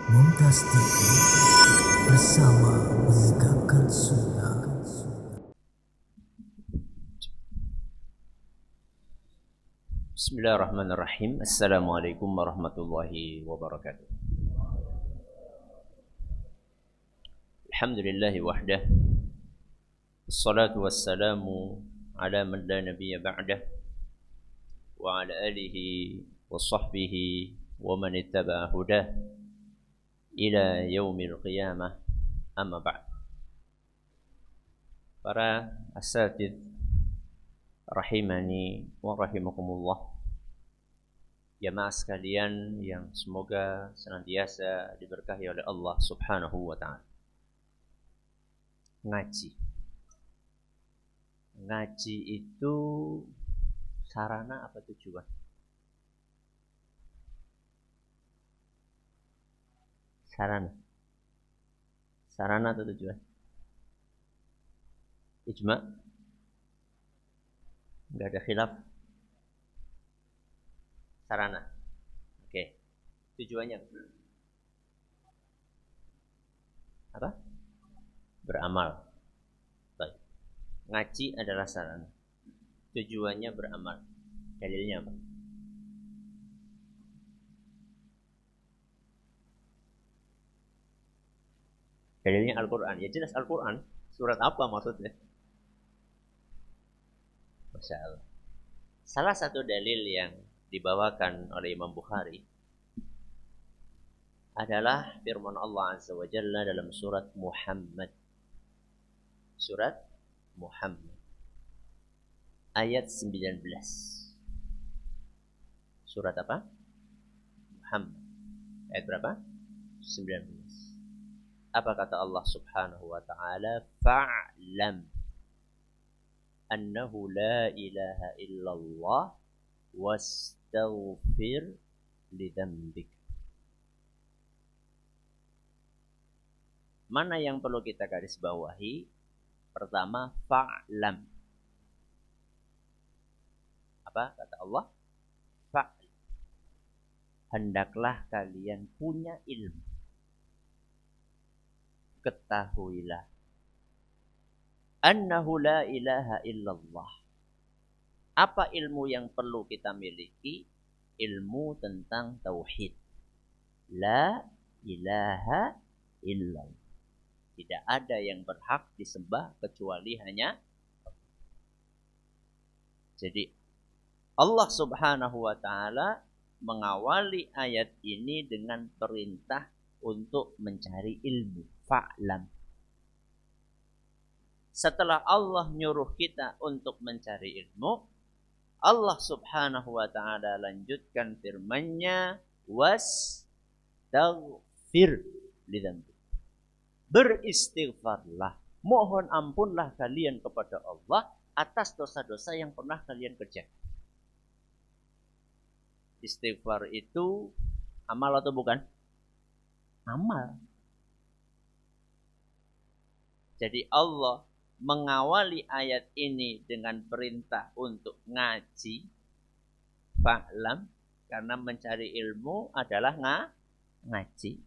Mumtaz TV bersama menegakkan sunnah. Bismillahirrahmanirrahim. Assalamualaikum warahmatullahi wabarakatuh. Alhamdulillahi wahdah. Assalatu wassalamu ala man la nabiyya ba'dah wa ala alihi wa sahbihi wa man ittaba'a hudah ila yaumil qiyamah. Amma ba'd. Para asatidz rahimani wa rahimakumullah, jamaah sekalian yang semoga senantiasa diberkahi oleh Allah Subhanahu wa taala. Ngaji itu sarana apa tujuan? Sarana atau tujuan? Ijma? Enggak ada khilaf. Sarana. Oke. Tujuannya apa? Beramal. Baik. Ngaji adalah sarana. Tujuannya beramal. Dalilnya apa? Dalilnya Al-Quran. Ya jelas Al-Quran. Surat apa maksudnya? Masya Allah. Salah satu dalil yang dibawakan oleh Imam Bukhari adalah firman Allah Azza wa Jalla dalam surat Muhammad. Surat Muhammad ayat 19. Surat apa? Muhammad. Ayat berapa? 19. Apa kata Allah Subhanahu wa taala? Fa'lam annahu la ilaha illallah wastaghfir lidzambik. Mana yang perlu kita garis bawahi? Pertama, fa'lam. Apa kata Allah? Fa'lam. Hendaklah kalian punya ilmu. Ketahuilah annahu la ilaha illallah. Apa ilmu yang perlu kita miliki? Ilmu tentang tauhid. La ilaha illallah. Tidak ada yang berhak disembah kecuali hanya Allah. Jadi Allah Subhanahu wa taala mengawali ayat ini dengan perintah untuk mencari ilmu. Fa'lam. Setelah Allah nyuruh kita untuk mencari ilmu, Allah Subhanahu wa taala lanjutkan firman-Nya, wastaghfir lidzambik. Beristighfarlah, mohon ampunlah kalian kepada Allah atas dosa-dosa yang pernah kalian kerjakan. Istighfar itu amal atau bukan? Amal. Jadi Allah mengawali ayat ini dengan perintah untuk ngaji, fa'lam, karena mencari ilmu adalah ngaji.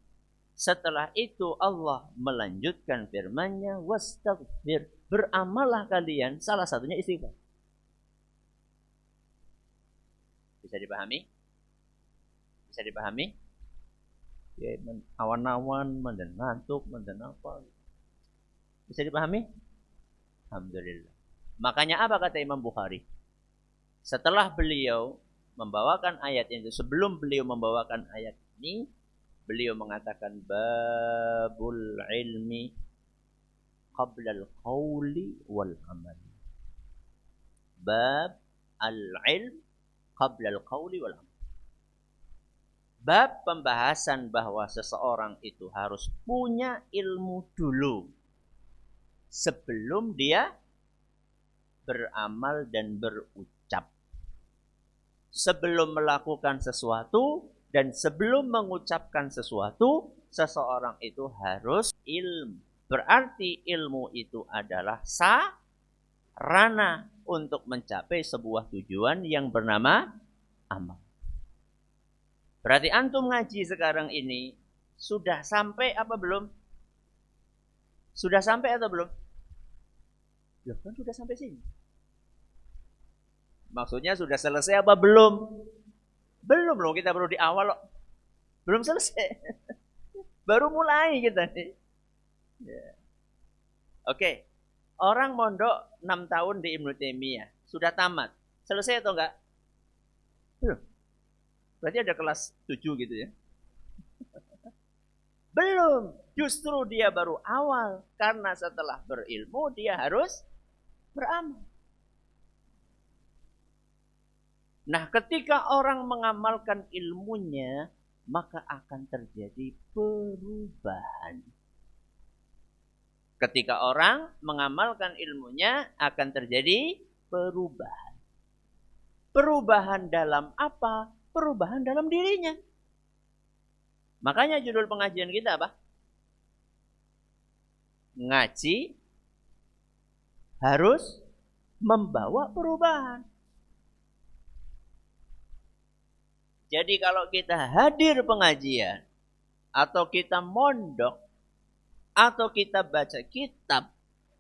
Setelah itu Allah melanjutkan firman-Nya, wastaghfir, beramallah kalian, salah satunya istighfar. Bisa dipahami? Bisa dipahami? Ya, awan-awan, menden ngantuk, menden apa? Bisa dipahami? Alhamdulillah. Makanya apa kata Imam Bukhari? Setelah beliau membawakan ayat ini, sebelum beliau membawakan ayat ini, beliau mengatakan babul ilmi qabla al-qawli wal amal. Bab al-ilm qabla al-qawli wal amal. Bab pembahasan bahwa seseorang itu harus punya ilmu dulu sebelum dia beramal dan berucap. Sebelum melakukan sesuatu dan sebelum mengucapkan sesuatu, seseorang itu harus ilmu. Berarti ilmu itu adalah sarana untuk mencapai sebuah tujuan yang bernama amal. Berarti antum ngaji sekarang ini Sudah sampai apa belum? Sudah sampai atau belum? Loh, kan sudah sampai sini. Maksudnya sudah selesai apa belum? Belum loh, kita baru di awal loh. Belum selesai. Baru mulai kita nih. Ya. Oke. Orang mondok 6 tahun di Ibnu Taimiyah. Sudah tamat. Selesai atau enggak? Belum. Berarti ada kelas 7 gitu ya. Belum. Justru dia baru awal. Karena setelah berilmu dia harus beramal. Nah, ketika orang mengamalkan ilmunya, maka akan terjadi perubahan. Ketika orang mengamalkan ilmunya, akan terjadi perubahan. Perubahan dalam apa? Perubahan dalam dirinya. Makanya judul pengajian kita apa? Ngaji harus membawa perubahan. Jadi kalau kita hadir pengajian, atau kita mondok, atau kita baca kitab,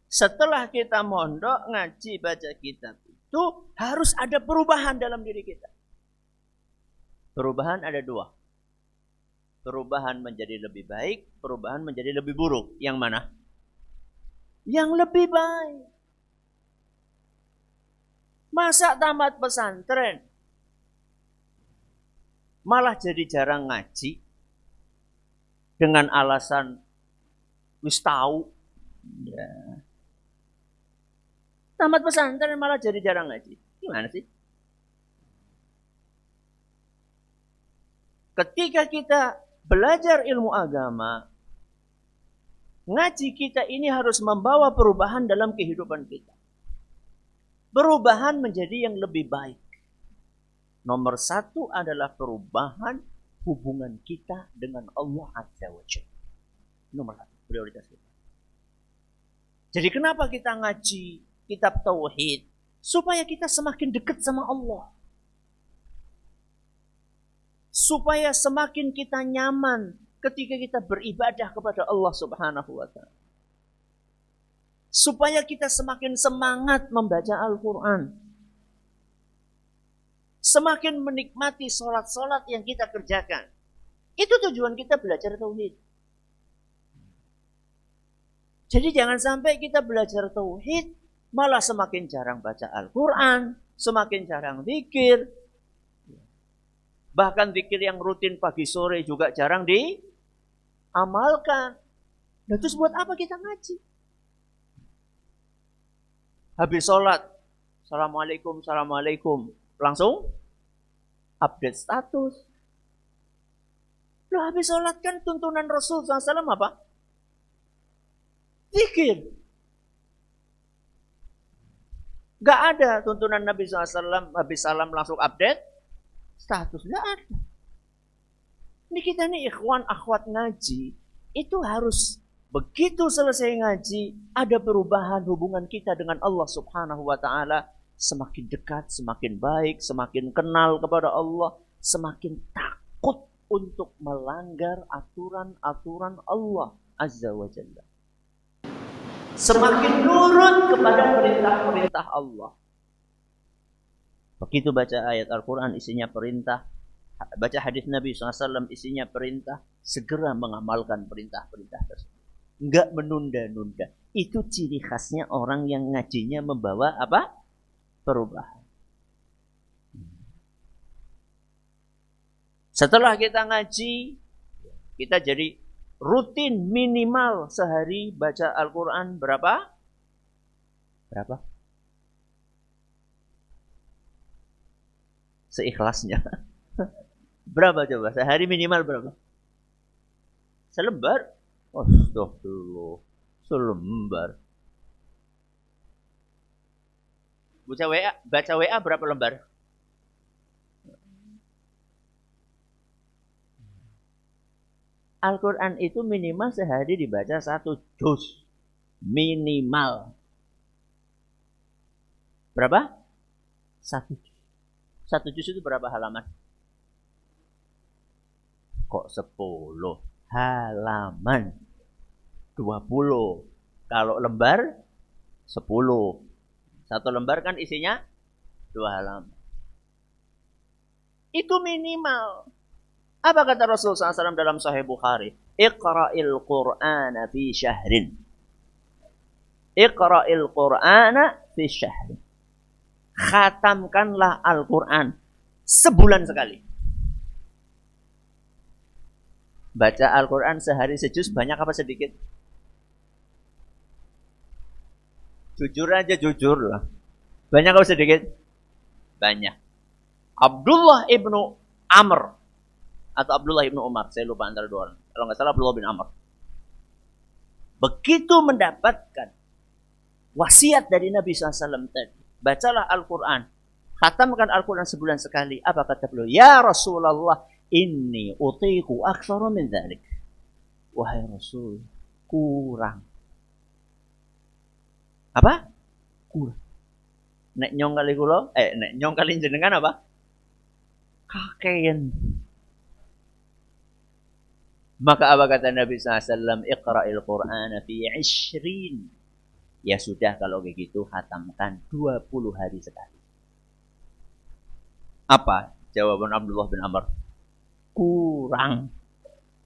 setelah kita mondok, ngaji, baca kitab, itu harus ada perubahan dalam diri kita. Perubahan ada 2. Perubahan menjadi lebih baik, perubahan menjadi lebih buruk. Yang mana? Yang lebih baik. Masa tamat pesantren malah jadi jarang ngaji dengan alasan wis tahu. Ya. Tamat pesantren malah jadi jarang ngaji. Gimana sih? Ketika kita belajar ilmu agama, ngaji kita ini harus membawa perubahan dalam kehidupan kita. Perubahan menjadi yang lebih baik. Nomor 1 adalah perubahan hubungan kita dengan Allah Azza wa Jalla. Nomor 1, prioritas kita. Jadi kenapa kita ngaji kitab Tauhid? Supaya kita semakin dekat sama Allah. Supaya semakin kita nyaman ketika kita beribadah kepada Allah Subhanahu wa Ta'ala. Supaya kita semakin semangat membaca Al-Quran. Semakin menikmati sholat-sholat yang kita kerjakan. Itu tujuan kita belajar Tauhid. Jadi jangan sampai kita belajar Tauhid, malah semakin jarang baca Al-Quran, semakin jarang zikir. Bahkan zikir yang rutin pagi sore juga jarang diamalkan. Nah, terus buat apa kita ngaji? Habis sholat, Assalamualaikum, Assalamualaikum. Langsung update status. Loh, habis sholat kan tuntunan Rasul SAW apa? Zikir. Gak ada tuntunan Nabi SAW habis salam langsung update status. Gak ada. Ini kita nih ikhwan akhwat ngaji, itu harus begitu selesai ngaji, ada perubahan hubungan kita dengan Allah Subhanahu wa Ta'ala. Semakin dekat, semakin baik, semakin kenal kepada Allah, semakin takut untuk melanggar aturan-aturan Allah Azza wa Jalla. Semakin nurut kepada perintah-perintah Allah. Begitu baca ayat Al-Quran isinya perintah, baca hadis Nabi SAW isinya perintah, segera mengamalkan perintah-perintah tersebut. Enggak menunda-nunda. Itu ciri khasnya orang yang ngajinya membawa apa? Perubahan. Setelah kita ngaji, kita jadi rutin minimal sehari baca Al-Quran berapa? Berapa? Seikhlasnya. Berapa coba? Sehari minimal berapa? Selembar? Astagfirullah. Selembar. Baca WA berapa lembar? Al-Quran itu minimal sehari dibaca 1 juz. Minimal. Berapa? 1 juz. 1 juz itu berapa halaman? Kok 10? halaman. 20. Kalau lembar 10. Satu lembar kan isinya 2 halaman. Itu minimal. Apa kata Rasulullah SAW dalam Sahih Bukhari? Iqra'il Qur'ana fi syahrin. Iqra'il Qur'ana fi syahrin. Khatamkanlah Al-Quran sebulan sekali. Baca Al-Quran sehari sejuz banyak apa sedikit? Jujur aja, jujur lah. Banyak apa sedikit? Banyak. Abdullah ibnu Amr atau Abdullah ibnu Umar, saya lupa antara dua orang. Kalau nggak salah Abdullah bin Amr. Begitu mendapatkan wasiat dari Nabi SAW tadi, bacalah Al-Quran, khatamkan Al-Quran sebulan sekali. Apa kata beliau? Ya Rasulullah, inni utiku aktsara min dzalik. Wahai Rasul, kurang. Apa? Kurang. Nek nyong kali kula, nek nyong kali jenengan apa? Kakean. Maka apa kata Nabi SAW? Iqra'il Qur'ana fi 20. Ya sudah kalau begitu khatamkan 20 hari sekali. Apa jawaban Abdullah bin Amr? Kurang.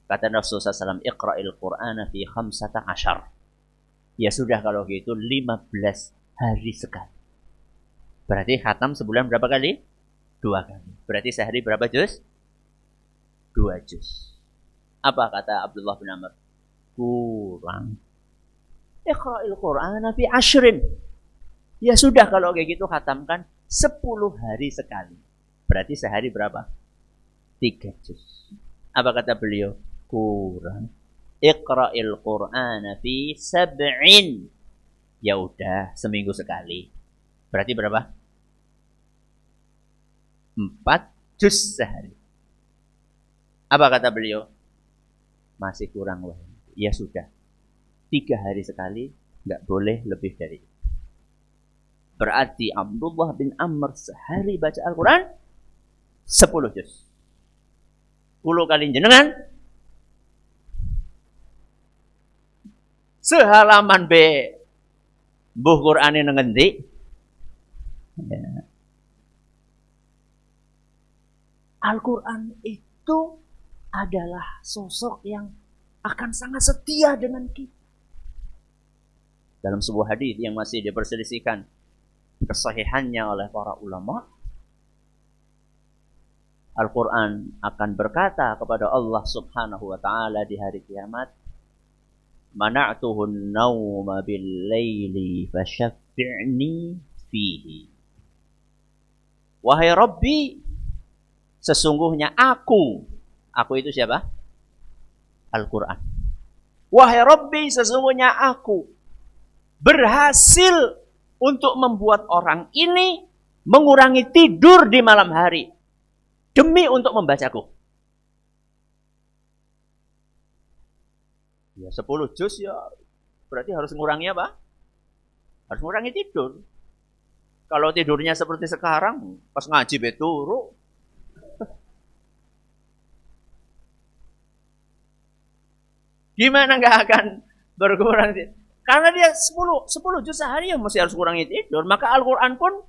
Kata Rasulullah SAW, Iqra'il Qur'ana fi 15. Ya sudah kalau gitu 15 hari sekali. Berarti khatam sebulan berapa kali? 2 kali. Berarti sehari berapa juz? 2 juz. Apa kata Abdullah bin Amr? Kurang. Iqra'il Qur'ana fi 10. Ya sudah kalau kayak gitu khatamkan 10 hari sekali. Berarti sehari berapa? 3 juz. Apa kata beliau? Kurang. Iqra'il Qur'ana fi 7. Ya udah, seminggu sekali. Berarti berapa? 4 juz sehari. Apa kata beliau? Masih kurang. Ya sudah, 3 hari sekali, nggak boleh lebih dari itu. Berarti Abdullah bin Amr sehari baca Al-Quran 10 juz. 10 kali jenengan sehalaman be mbuh Qur'ane nang ngendi? Ya. Al-Quran itu adalah sosok yang akan sangat setia dengan kita. Dalam sebuah hadis yang masih diperselisihkan kesahihannya oleh para ulama, Al-Quran akan berkata kepada Allah Subhanahu wa ta'ala di hari kiamat, mana'tuhun nawma bil-laili fasyaffi'ni fihi. Wahai Rabbi, sesungguhnya aku itu siapa? Al-Quran. Wahai Rabbi, sesungguhnya aku berhasil untuk membuat orang ini mengurangi tidur di malam hari demi untuk membacaku. Ya 10 juz ya berarti harus mengurangi apa? Harus mengurangi tidur. Kalau tidurnya seperti sekarang, pas ngaji beturu. Gimana nggak akan berkurang tidur? Karena dia 10 juz sehari yang mesti harus kurangi tidur. Maka Al-Quran pun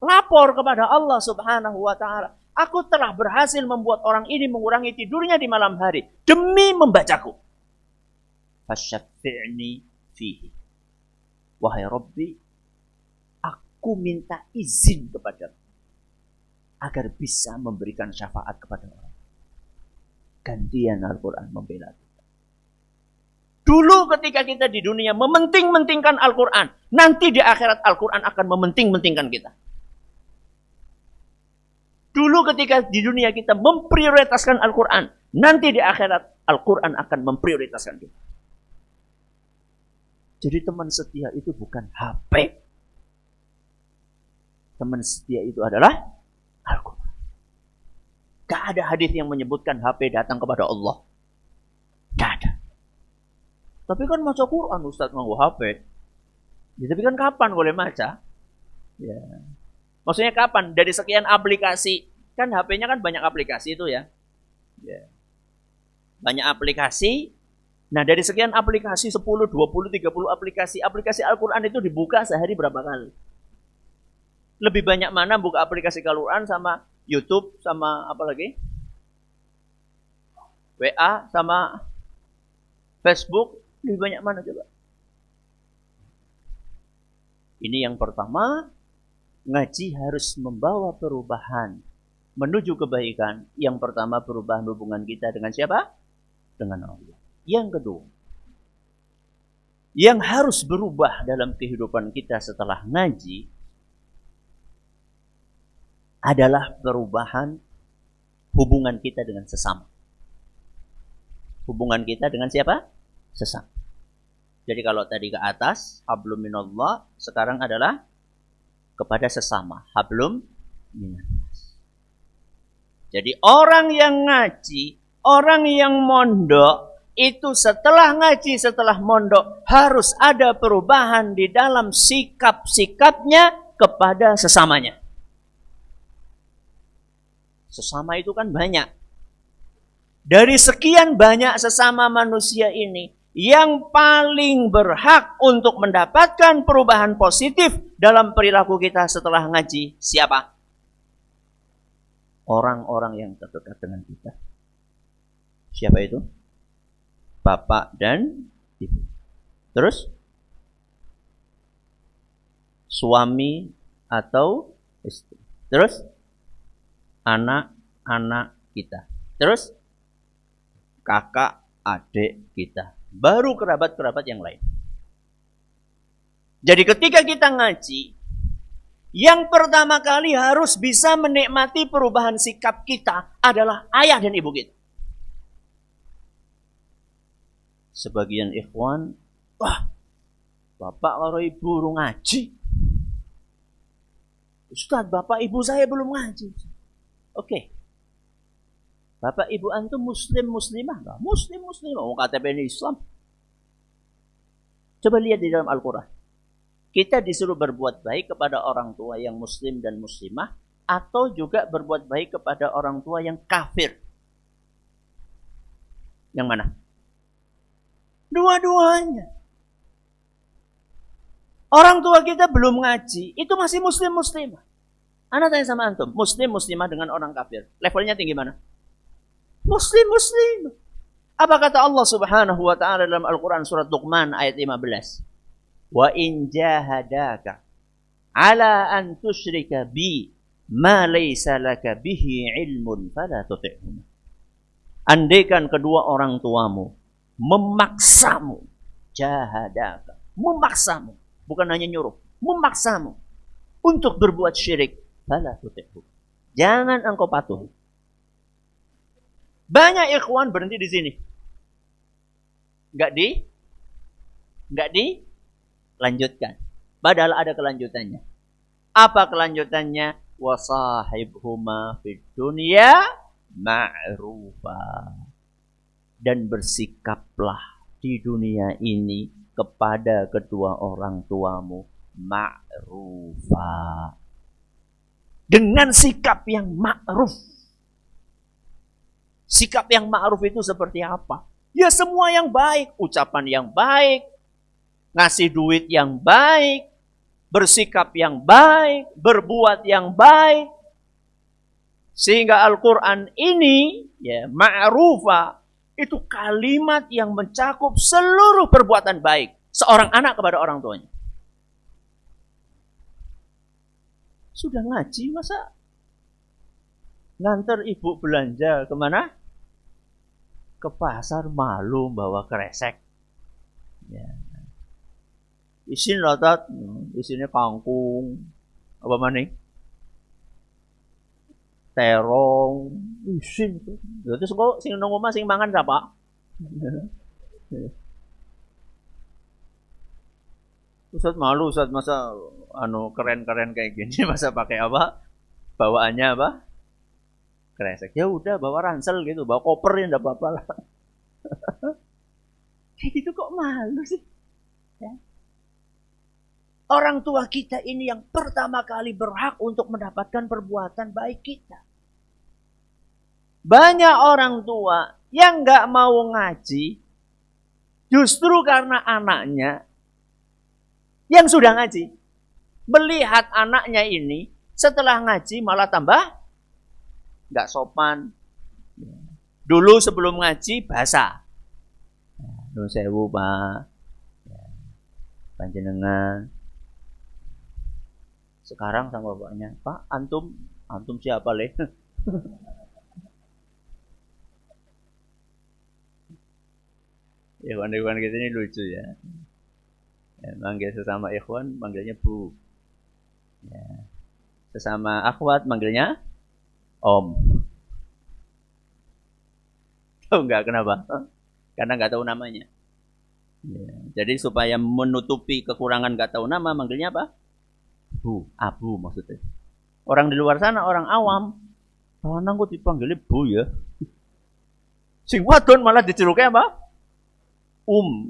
lapor kepada Allah Subhanahu wa ta'ala. Aku telah berhasil membuat orang ini mengurangi tidurnya di malam hari demi membacaku. Fasyaffi'ni fihi. Wahai Rabbi, aku minta izin kepadamu agar bisa memberikan syafaat kepada orang. Gantian Al-Quran membela kita. Dulu ketika kita di dunia mementing-mentingkan Al-Quran, nanti di akhirat Al-Quran akan mementing-mentingkan kita. Dulu ketika di dunia kita memprioritaskan Al-Quran, nanti di akhirat Al-Quran akan memprioritaskan kita. Jadi teman setia itu bukan HP. Teman setia itu adalah Al-Quran. Gak ada hadis yang menyebutkan HP datang kepada Allah. Gak ada. Tapi kan maca Quran Ustaz nganggo HP. Ya, tapi kan kapan boleh maca? Ya. Maksudnya kapan? Dari sekian aplikasi. Kan HP-nya kan banyak aplikasi itu ya. Ya. banyak aplikasi. Nah, dari sekian aplikasi 10, 20, 30 aplikasi Al-Qur'an itu dibuka sehari berapa kali? Lebih banyak mana buka aplikasi Al-Qur'an sama YouTube sama apa lagi? WA sama Facebook, lebih banyak mana coba? Ini yang pertama, ngaji harus membawa perubahan menuju kebaikan. Yang pertama, perubahan hubungan kita dengan siapa? Dengan Allah. Yang kedua, yang harus berubah dalam kehidupan kita setelah ngaji adalah perubahan hubungan kita dengan sesama. Hubungan kita dengan siapa? Sesama. Jadi kalau tadi ke atas, hablum minallah, sekarang adalah kepada sesama, hablum minannas. Jadi orang yang ngaji, orang yang mondok, itu setelah ngaji, setelah mondok, harus ada perubahan di dalam sikap-sikapnya kepada sesamanya. Sesama itu kan banyak. Dari sekian banyak sesama manusia ini, yang paling berhak untuk mendapatkan perubahan positif dalam perilaku kita setelah ngaji, siapa? Orang-orang yang terdekat dengan kita. Siapa itu? Bapak dan ibu. Terus? Suami atau istri. Terus? Anak-anak kita. Terus? Kakak, adik kita. Baru kerabat-kerabat yang lain. Jadi ketika kita ngaji, yang pertama kali harus bisa menikmati perubahan sikap kita adalah ayah dan ibu kita. Sebagian ikhwan, wah, bapak kalau ibu urung ngaji. Ustaz, bapak ibu saya belum ngaji. Oke. Bapak ibu antum muslim muslimah enggak? Muslim muslimah, mau KTP ini Islam. Coba lihat di dalam Al-Qur'an. Kita disuruh berbuat baik kepada orang tua yang muslim dan muslimah atau juga berbuat baik kepada orang tua yang kafir. Yang mana? Dua-duanya. Orang tua kita belum ngaji, itu masih muslim muslimah. Ana tanya sama antum, muslim muslimah dengan orang kafir, levelnya tinggi mana? Muslim muslim. Apa kata Allah Subhanahu wa taala dalam Al-Qur'an surat Luqman ayat 15? Wa in jahadaka ala an tusyrika bi ma laysa laka bihi ilmun fala tuti'huma. Andaikan kedua orang tuamu memaksamu, jahadaka, memaksamu, bukan hanya nyuruh, memaksamu untuk berbuat syirik, fala tuti'huma. Jangan engkau patuhi. Banyak ikhwan berhenti di sini. Enggak dilanjutkan. Padahal ada kelanjutannya. Apa kelanjutannya? Wasahibhuma fid dunya ma'rufa. Dan bersikaplah di dunia ini kepada kedua orang tuamu ma'rufa. Dengan sikap yang ma'ruf. Sikap yang ma'ruf itu seperti apa? Ya semua yang baik, ucapan yang baik, ngasih duit yang baik, bersikap yang baik, berbuat yang baik. Sehingga Al-Qur'an ini ya ma'rufa itu kalimat yang mencakup seluruh perbuatan baik seorang anak kepada orang tuanya. Sudah ngaji masa nganter ibu belanja kemana? Ke pasar malu bawa kresek. Ya. Isin lotat, isinya kangkung, apa maning? Terong, isin. Terus kok sing nang omah sing mangan siapa? Ustaz malu, Ustaz masa keren-keren kayak gini masa pakai apa? Bawaannya apa? Kresek. Ya udah bawa ransel gitu, bawa koper ya enggak apa-apa lah. Kayak gitu kok malu sih? Ya. Orang tua kita ini yang pertama kali berhak untuk mendapatkan perbuatan baik kita. Banyak orang tua yang nggak mau ngaji justru karena anaknya yang sudah ngaji. Melihat anaknya ini setelah ngaji malah tambah nggak sopan. Dulu sebelum ngaji basah. Nun sewu Pak. Panjenengan. Sekarang sama bapaknya, Pak, antum siapa leh? Ikhwan-ikhwan kita ini lucu ya. Manggil sesama ikhwan, manggilnya Bu. Ya. Sesama akhwat, manggilnya Om. Tahu nggak kenapa? Karena nggak tahu namanya. Ya. Jadi supaya menutupi kekurangan nggak tahu nama, manggilnya apa? Bu, Abu maksudnya. Orang di luar sana, orang awam, lanang kok dipanggilnya Bu ya. Sing wadon malah diceluknya apa?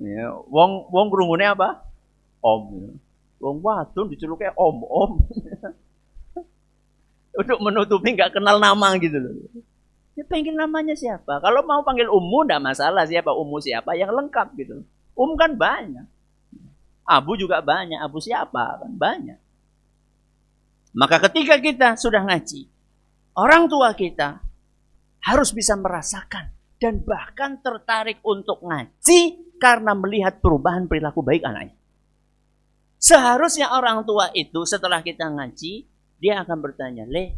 Ya. Wong krungune apa? Om. Ya. Wong wadon diceluknya Om. Untuk menutupi nggak kenal nama gitu loh. Ya pengen namanya siapa? Kalau mau panggil Ummu enggak masalah, siapa Ummu siapa yang lengkap gitu. Kan banyak. Abu juga banyak, Abu siapa kan banyak. Maka ketika kita sudah ngaji, orang tua kita harus bisa merasakan dan bahkan tertarik untuk ngaji karena melihat perubahan perilaku baik anaknya. Seharusnya orang tua itu setelah kita ngaji, dia akan bertanya, "Leh,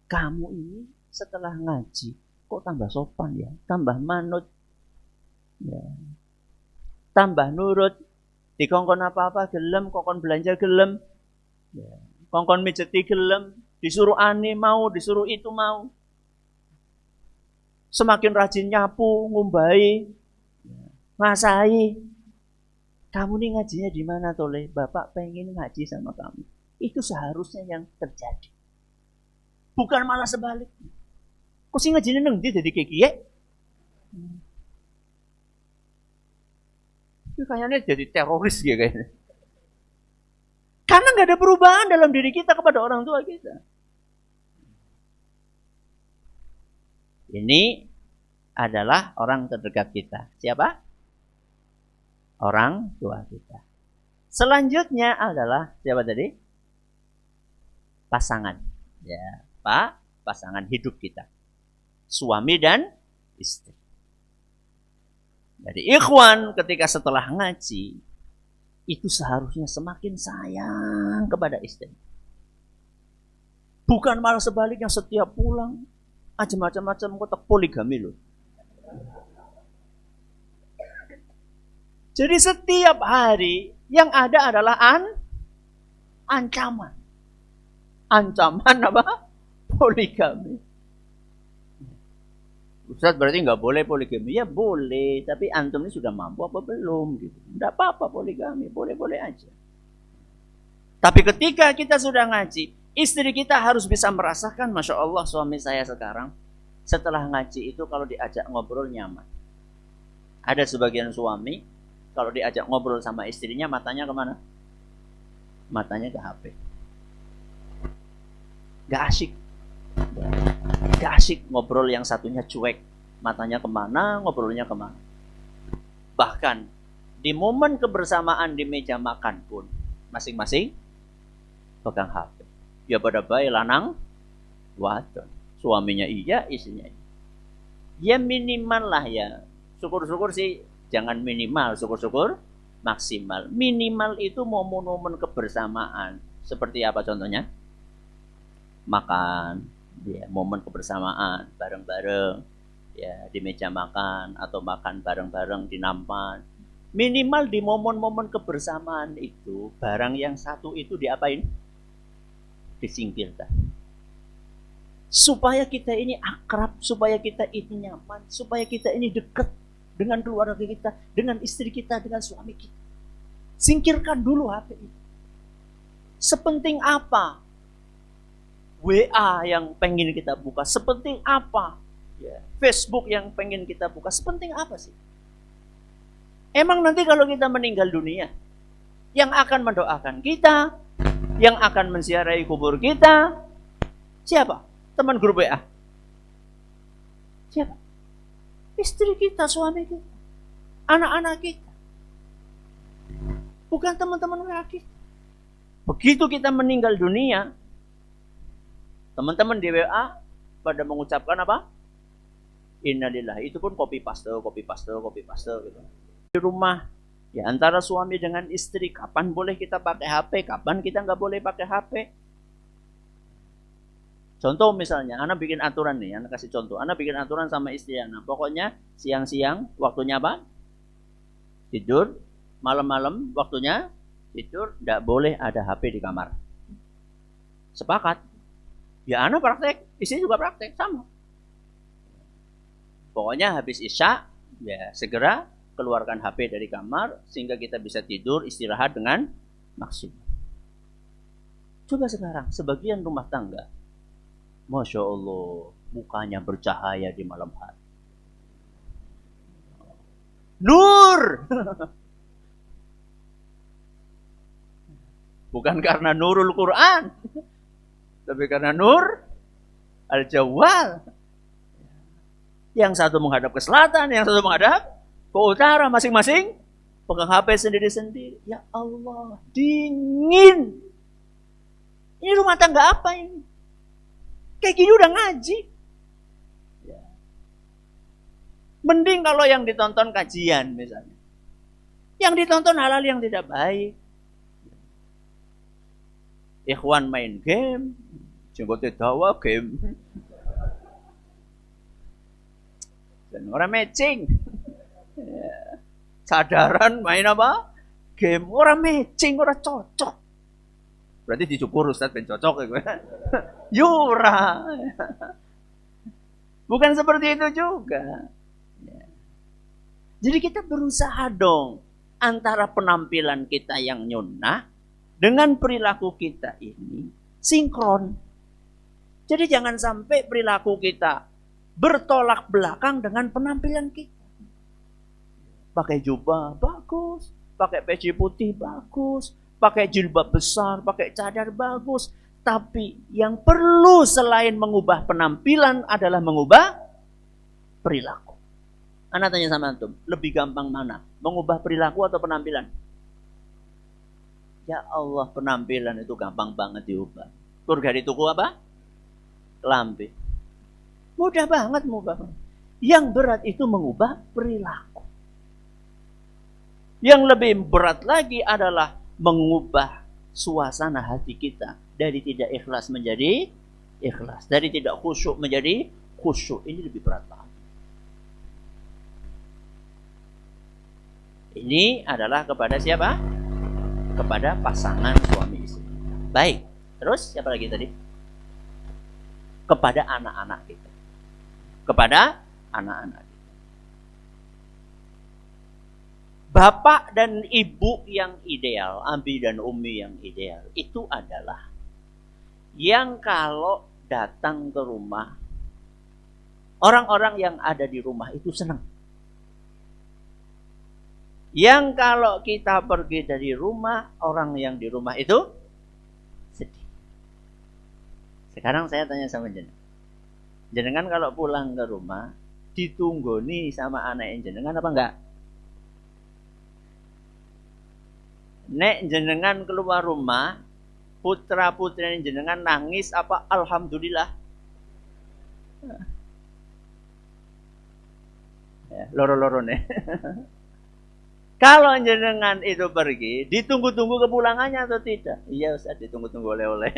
kamu ini setelah ngaji kok tambah sopan ya, tambah manut, ya, tambah nurut, dikongkon apa-apa gelem, kokon belanja gelem, ya, kongkon mijeti gelem, disuruh ani mau, disuruh itu mau, semakin rajin nyapu, ngumbai, ngasai. Kamu nih ngajinya di mana Toleh? Bapak pengen ngaji sama kamu." Itu seharusnya yang terjadi. Bukan malah sebaliknya. Kok sih ngajinya neng dia jadi kiye? Itu kayaknya jadi teroris ya kayaknya. Karena nggak ada perubahan dalam diri kita kepada orang tua kita. Ini adalah orang terdekat kita. Siapa? Orang tua kita. Selanjutnya adalah siapa tadi? Pasangan. Ya, pasangan hidup kita. Suami dan istri. Jadi ikhwan ketika setelah ngaji itu seharusnya semakin sayang kepada istri. Bukan malah sebaliknya setiap pulang aja macam-macam kotak poligami loh. Jadi setiap hari yang ada adalah ancaman. Ancaman apa? Poligami. Ustaz berarti nggak boleh poligami? Ya boleh, tapi antum ini sudah mampu apa belum? Gitu. Nggak apa-apa poligami, boleh-boleh aja. Tapi ketika kita sudah ngaji, istri kita harus bisa merasakan, Masya Allah suami saya sekarang, setelah ngaji itu kalau diajak ngobrol nyaman. Ada sebagian suami, kalau diajak ngobrol sama istrinya, matanya kemana? Matanya ke HP. Gak asik. Gak asik ngobrol, yang satunya cuek. Matanya kemana, ngobrolnya kemana. Bahkan di momen kebersamaan di meja makan pun masing-masing pegang HP. Ya pada baik lanang wadon. Suaminya iya, istrinya iya. Ya minimal lah ya. Syukur-syukur sih jangan minimal, syukur-syukur maksimal. Minimal itu momen-momen kebersamaan. Seperti apa contohnya? Makan, ya, momen kebersamaan bareng-bareng, ya, di meja makan atau makan bareng-bareng di nampan. Minimal di momen-momen kebersamaan itu barang yang satu itu diapain? Disingkirkan. Supaya kita ini akrab, supaya kita ini nyaman, supaya kita ini dekat dengan keluarga kita, dengan istri kita, dengan suami kita. Singkirkan dulu HP itu. Sepenting apa WA yang pengen kita buka, sepenting apa ya, Facebook yang pengen kita buka, sepenting apa sih? Emang nanti kalau kita meninggal dunia, yang akan mendoakan kita, yang akan menziarahi kubur kita, siapa? Teman grup WA. Siapa? Istri kita, suami kita, anak-anak kita. Bukan teman-teman kita. Begitu kita meninggal dunia, teman-teman di WA pada mengucapkan apa? Innalillahi. Itu pun copy paste gitu. Di rumah, ya antara suami dengan istri, kapan boleh kita pakai HP, kapan kita nggak boleh pakai HP. Contoh misalnya, anak bikin aturan nih, anak kasih contoh. Anak bikin aturan sama istri anak. Pokoknya siang-siang waktunya apa? Tidur. Malam-malam waktunya tidur. Tidak boleh ada HP di kamar. Sepakat. Ya anak praktek, istri juga praktek, sama. Pokoknya habis isya, ya segera keluarkan HP dari kamar sehingga kita bisa tidur istirahat dengan maksimal. Coba sekarang sebagian rumah tangga, Masya Allah, mukanya bercahaya di malam hari. Nur! Bukan karena nurul Quran, tapi karena nur al-jawal. Yang satu menghadap ke selatan, yang satu menghadap ke utara, masing-masing pegang HP sendiri-sendiri. Ya Allah, dingin. Ini rumah tangga apa ini? Kayak gini udah ngaji. Ya. Mending kalau yang ditonton kajian misalnya. Yang ditonton hal-hal yang tidak baik. Ikhwan main game, jenggotnya dawa game. Dan orang matching. Ya. Sadaran main apa? Game. Orang matching, orang cocok. Berarti dicukur Ustaz ben cocok ya. Yura. Bukan seperti itu juga. Ya. Jadi kita berusaha dong antara penampilan kita yang nyunnah dengan perilaku kita ini sinkron. Jadi jangan sampai perilaku kita bertolak belakang dengan penampilan kita. Pakai jubah bagus, pakai peci putih bagus, pakai jilbab besar, pakai cadar bagus. Tapi yang perlu selain mengubah penampilan adalah mengubah perilaku. Anak tanya sama antum, lebih gampang mana? Mengubah perilaku atau penampilan? Ya Allah, penampilan itu gampang banget diubah. Surga di tuku apa? Kelambi. Mudah banget mengubah. Yang berat itu mengubah perilaku. Yang lebih berat lagi adalah mengubah suasana hati kita dari tidak ikhlas menjadi ikhlas, dari tidak khusyuk menjadi khusyuk. Ini lebih berat lagi. Ini adalah kepada siapa? Kepada pasangan suami istri. Baik. Terus siapa lagi tadi? Kepada anak-anak kita. Kepada anak-anak kita. Bapak dan ibu yang ideal, abi dan umi yang ideal, itu adalah yang kalau datang ke rumah, orang-orang yang ada di rumah itu senang. Yang kalau kita pergi dari rumah, orang yang di rumah itu sedih. Sekarang saya tanya sama jenengan. Jenengan kalau pulang ke rumah, ditunggoni sama anak jenengan apa enggak? Nek jenengan keluar rumah, putra putri jenengan nangis apa alhamdulillah? Ya, loro-loro nih. Kalau jenengan itu pergi, ditunggu-tunggu kepulangannya atau tidak? Iya Ustaz, ditunggu-tunggu oleh-oleh.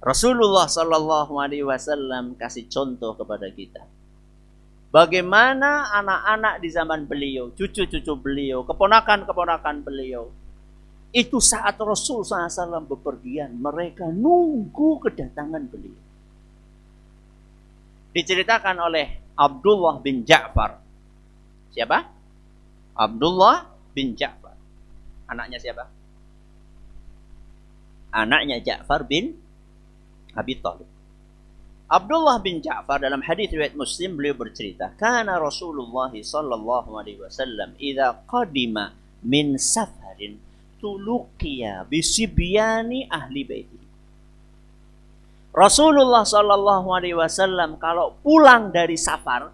Rasulullah Shallallahu Alaihi Wasallam kasih contoh kepada kita. Bagaimana anak-anak di zaman beliau, cucu-cucu beliau, keponakan-keponakan beliau. Itu saat Rasul SAW bepergian, mereka nunggu kedatangan beliau. Diceritakan oleh Abdullah bin Ja'far. Siapa? Abdullah bin Ja'far. Anaknya siapa? Anaknya Ja'far bin Abi Thalib. Abdullah bin Ja'far dalam hadis riwayat Muslim beliau bercerita, "Kana Rasulullah sallallahu alaihi wasallam idza qadima min safarin tuluqiya bi sibyani ahli baiti." Rasulullah Shallallahu Alaihi Wasallam kalau pulang dari safar,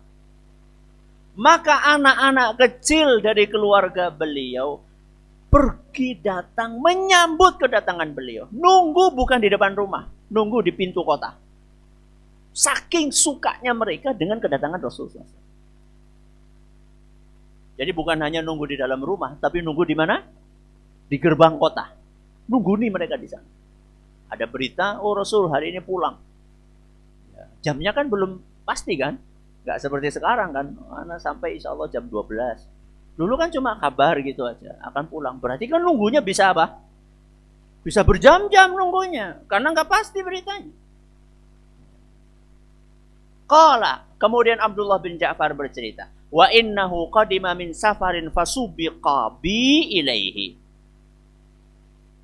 maka anak-anak kecil dari keluarga beliau pergi datang menyambut kedatangan beliau. Nunggu bukan di depan rumah, nunggu di pintu kota. Saking sukanya mereka dengan kedatangan Rasulullah. Jadi bukan hanya nunggu di dalam rumah, tapi nunggu di mana? Di gerbang kota. Nunggu nih mereka di sana. Ada berita, oh Rasul hari ini pulang. Ya, jamnya kan belum pasti kan? Gak seperti sekarang kan. Mana sampai insya Allah jam 12. Dulu kan cuma kabar gitu aja. Akan pulang. Berarti kan nunggunya bisa apa? Bisa berjam-jam nunggunya. Karena gak pasti beritanya. Qala. Kemudian Abdullah bin Ja'far bercerita. Wa innahu qadima min safarin fasubiqa bi ilaihi.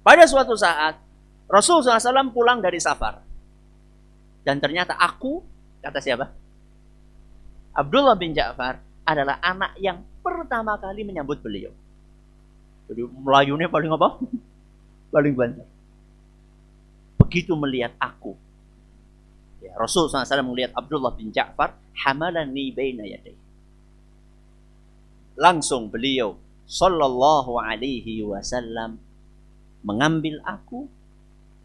Pada suatu saat, Rasulullah SAW pulang dari safar. Dan ternyata aku, kata siapa? Abdullah bin Ja'far adalah anak yang pertama kali menyambut beliau. Jadi Melayunya paling apa? Paling banyak. Begitu melihat aku. Ya, Rasulullah SAW melihat Abdullah bin Ja'far. Hamalani baina yadayhi. Langsung beliau Sallallahu Alaihi Wasallam mengambil aku,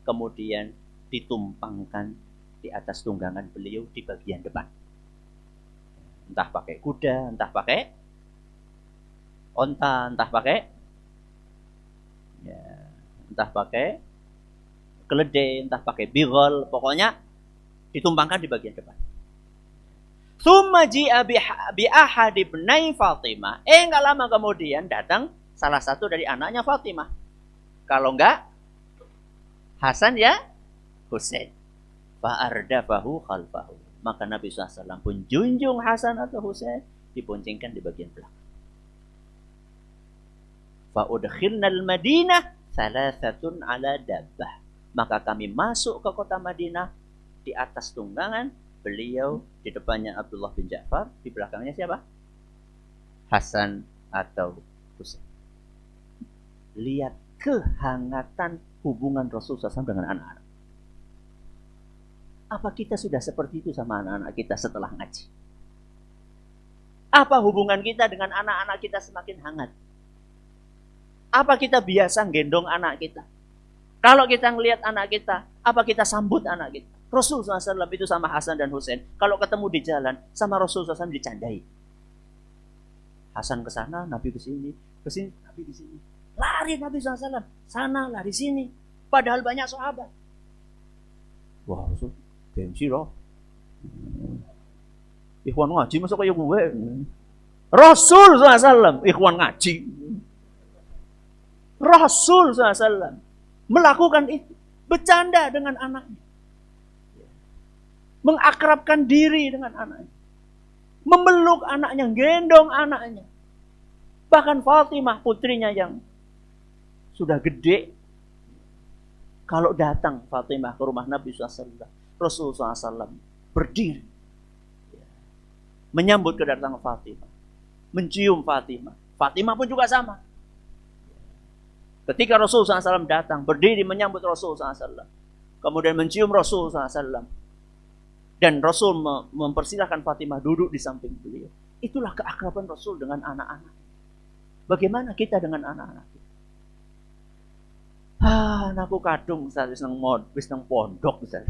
kemudian ditumpangkan di atas tunggangan beliau di bagian depan. Entah pakai kuda, entah pakai onta, entah pakai entah pakai keledai, entah pakai bigol, pokoknya ditumpangkan di bagian depan. Tsumma ji'a bi ahad ibnai Fatimah. Enggak lama kemudian datang salah satu dari anaknya Fatimah. Kalau enggak Hasan ya Husain. Fa'ardafahu khalfahu. Maka Nabi SAW pun junjung Hasan atau Husain, diboncengkan di bagian belakang. Fa'udkhilnal Madinah salasatun ala dabbah. Maka kami masuk ke kota Madinah di atas tunggangan beliau, di depannya Abdullah bin Ja'far, di belakangnya siapa? Hasan atau Husain. Lihat kehangatan hubungan Rasulullah SAW dengan anak-anak. Apa kita sudah seperti itu sama anak-anak kita setelah ngaji? Apa hubungan kita dengan anak-anak kita semakin hangat? Apa kita biasa gendong anak kita? Kalau kita ngelihat anak kita, apa kita sambut anak kita? Rasulullah SAW itu sama Hasan dan Husain. Kalau ketemu di jalan, sama Rasulullah SAW dicandai. Hasan ke sana, Nabi ke sini, Nabi di sini. Lari Nabi SAW, sana lari sini. Padahal banyak sahabat. Wah, Rasul, gengsi loh. Ikhwan ngaji masa kayak gue. Rasul SAW, ikhwan ngaji. Rasul SAW melakukan itu, bercanda dengan anaknya, mengakrabkan diri dengan anaknya, memeluk anaknya, gendong anaknya. Bahkan Fatimah putrinya yang sudah gede, kalau datang Fatimah ke rumah Nabi SAW, Rasulullah SAW berdiri menyambut kedatangan Fatimah, mencium Fatimah. Fatimah pun juga sama. Ketika Rasulullah SAW datang, berdiri menyambut Rasulullah SAW, kemudian mencium Rasulullah SAW, dan Rasul mempersilahkan Fatimah duduk di samping beliau. Itulah keakraban Rasul dengan anak-anak. Bagaimana kita dengan anak-anak kita? Anakku kadung Ustaz, wis nang pondok Ustaz.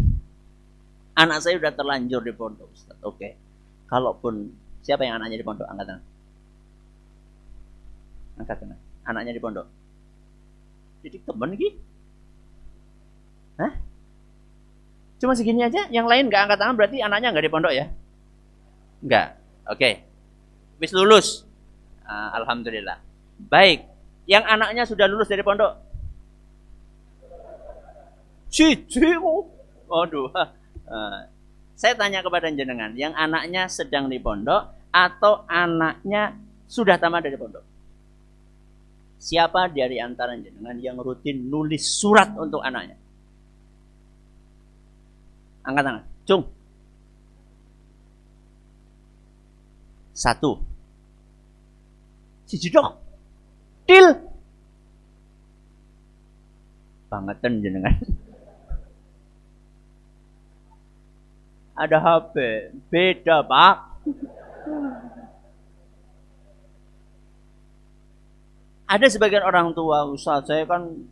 Anak saya sudah terlanjur di pondok Ustaz. Oke. Kalaupun siapa yang anaknya di pondok, angkat tangan. Angkat tangan. Anaknya di pondok. Jadi temen gitu. Hah? Cuma segini aja, yang lain nggak angkat tangan, berarti anaknya nggak di pondok ya? Nggak. Oke. Wis lulus. Alhamdulillah. Baik. Yang anaknya sudah lulus dari pondok. Aduh. Saya tanya kepada jenengan, yang anaknya sedang di pondok atau anaknya sudah tamat dari pondok? Siapa dari antara jenengan yang rutin nulis surat untuk anaknya? Angkat tangan. Cung. 1. Siji dok. Til. Bangetan jenengan. ada HP. Beda, Pak. Ada sebagian orang tua, Ustaz, saya kan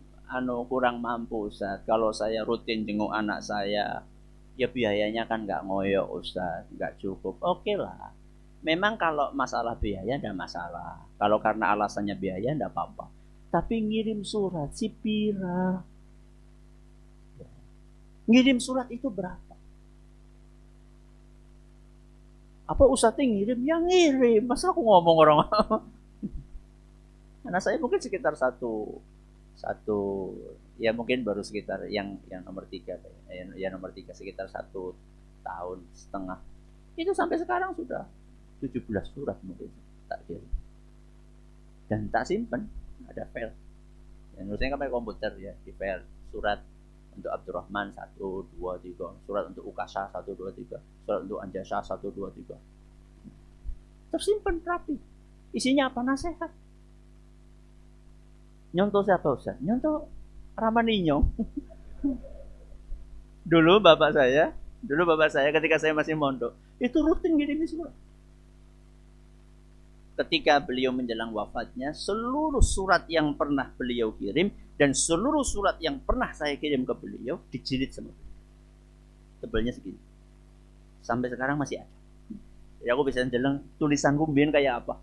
kurang mampu, Ustaz. Kalau saya rutin jenguk anak saya, ya biayanya kan nggak ngoyok, Ustaz, nggak cukup. Oke lah. Memang kalau masalah biaya nggak masalah. Kalau karena alasannya biaya nggak apa-apa. Tapi ngirim surat si pira. Ngirim surat itu berapa? Apa Ustaznya ngirim? Ya ngirim. Masa aku ngomong orang? Anak saya mungkin sekitar satu ya mungkin baru sekitar yang nomor 3 ya nomor 3 sekitar 1,5 tahun. Itu sampai sekarang sudah 17 surat mungkin tak kirim. Dan tak simpen, ada file. Yang nulisnya kan pakai komputer ya, di file surat untuk Abdurrahman 1, 2, 3, surat untuk Ukasha 1, 2, 3, surat untuk Anjasha 1, 2, 3. Tersimpan rapi. Isinya apa? Nasihat. Nyontoh siapa Ustaz? Nyontoh Ramaninyong. Dulu bapak saya ketika saya masih mondok, itu rutin ngirim surat. Ketika beliau menjelang wafatnya, seluruh surat yang pernah beliau kirim dan seluruh surat yang pernah saya kirim ke beliau dijilid semua. Tebalnya segini. Sampai sekarang masih ada. Jadi aku bisa jeleng tulisanku mbien kayak apa?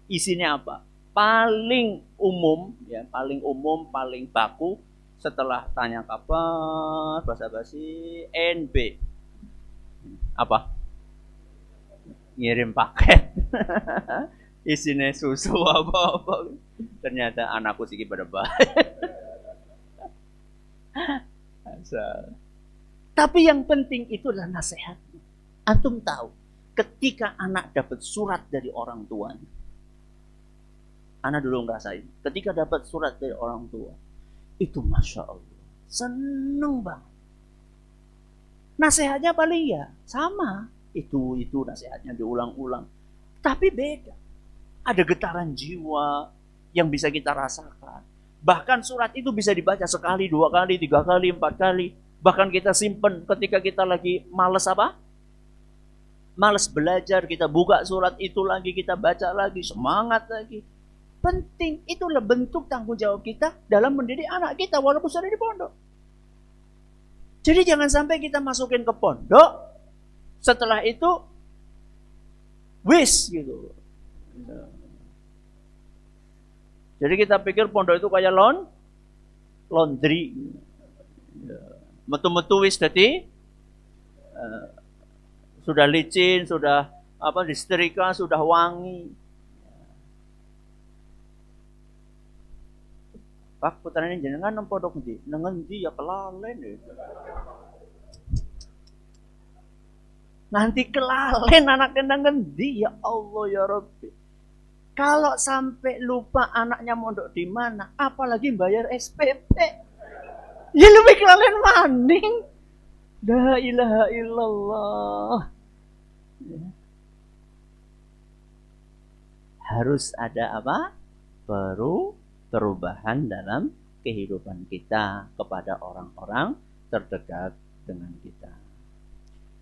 Isinya apa? Paling umum, paling baku setelah tanya kabar, basa-basi, NB. Apa? Ngirim paket. Isinya susu apa-apa. Ternyata anakku sih pada baik. Tapi yang penting itu adalah nasihat. Antum tahu, ketika anak dapat surat dari orang tuanya, anak dulu ngerasain, ketika dapat surat dari orang tua, itu Masya Allah, seneng banget. Nasihatnya paling ya sama, itu nasihatnya diulang-ulang, tapi beda. Ada getaran jiwa yang bisa kita rasakan. Bahkan surat itu bisa dibaca sekali, 2 kali, 3 kali, 4 kali. Bahkan kita simpen ketika kita lagi males apa? Males belajar, kita buka surat itu lagi, kita baca lagi, semangat lagi. Penting, itulah bentuk tanggung jawab kita dalam mendidik anak kita walaupun sudah di pondok. Jadi jangan sampai kita masukin ke pondok, setelah itu wis gitu. Jadi kita pikir pondok itu kayak laundry. Metu-metu wis dadi sudah licin, sudah disetrika, sudah wangi. Pak putrane jenengan nang pondok ndi? Nang endi ya kelalen ya. Nanti kelalen anaknya nang endi ya Allah ya Rabbi. Kalau sampai lupa anaknya mondok di mana, apalagi bayar SPP. Ya lebih kelalen maning. La ilaha illallah. Ya. Harus ada apa? Perubahan dalam kehidupan kita kepada orang-orang terdekat dengan kita.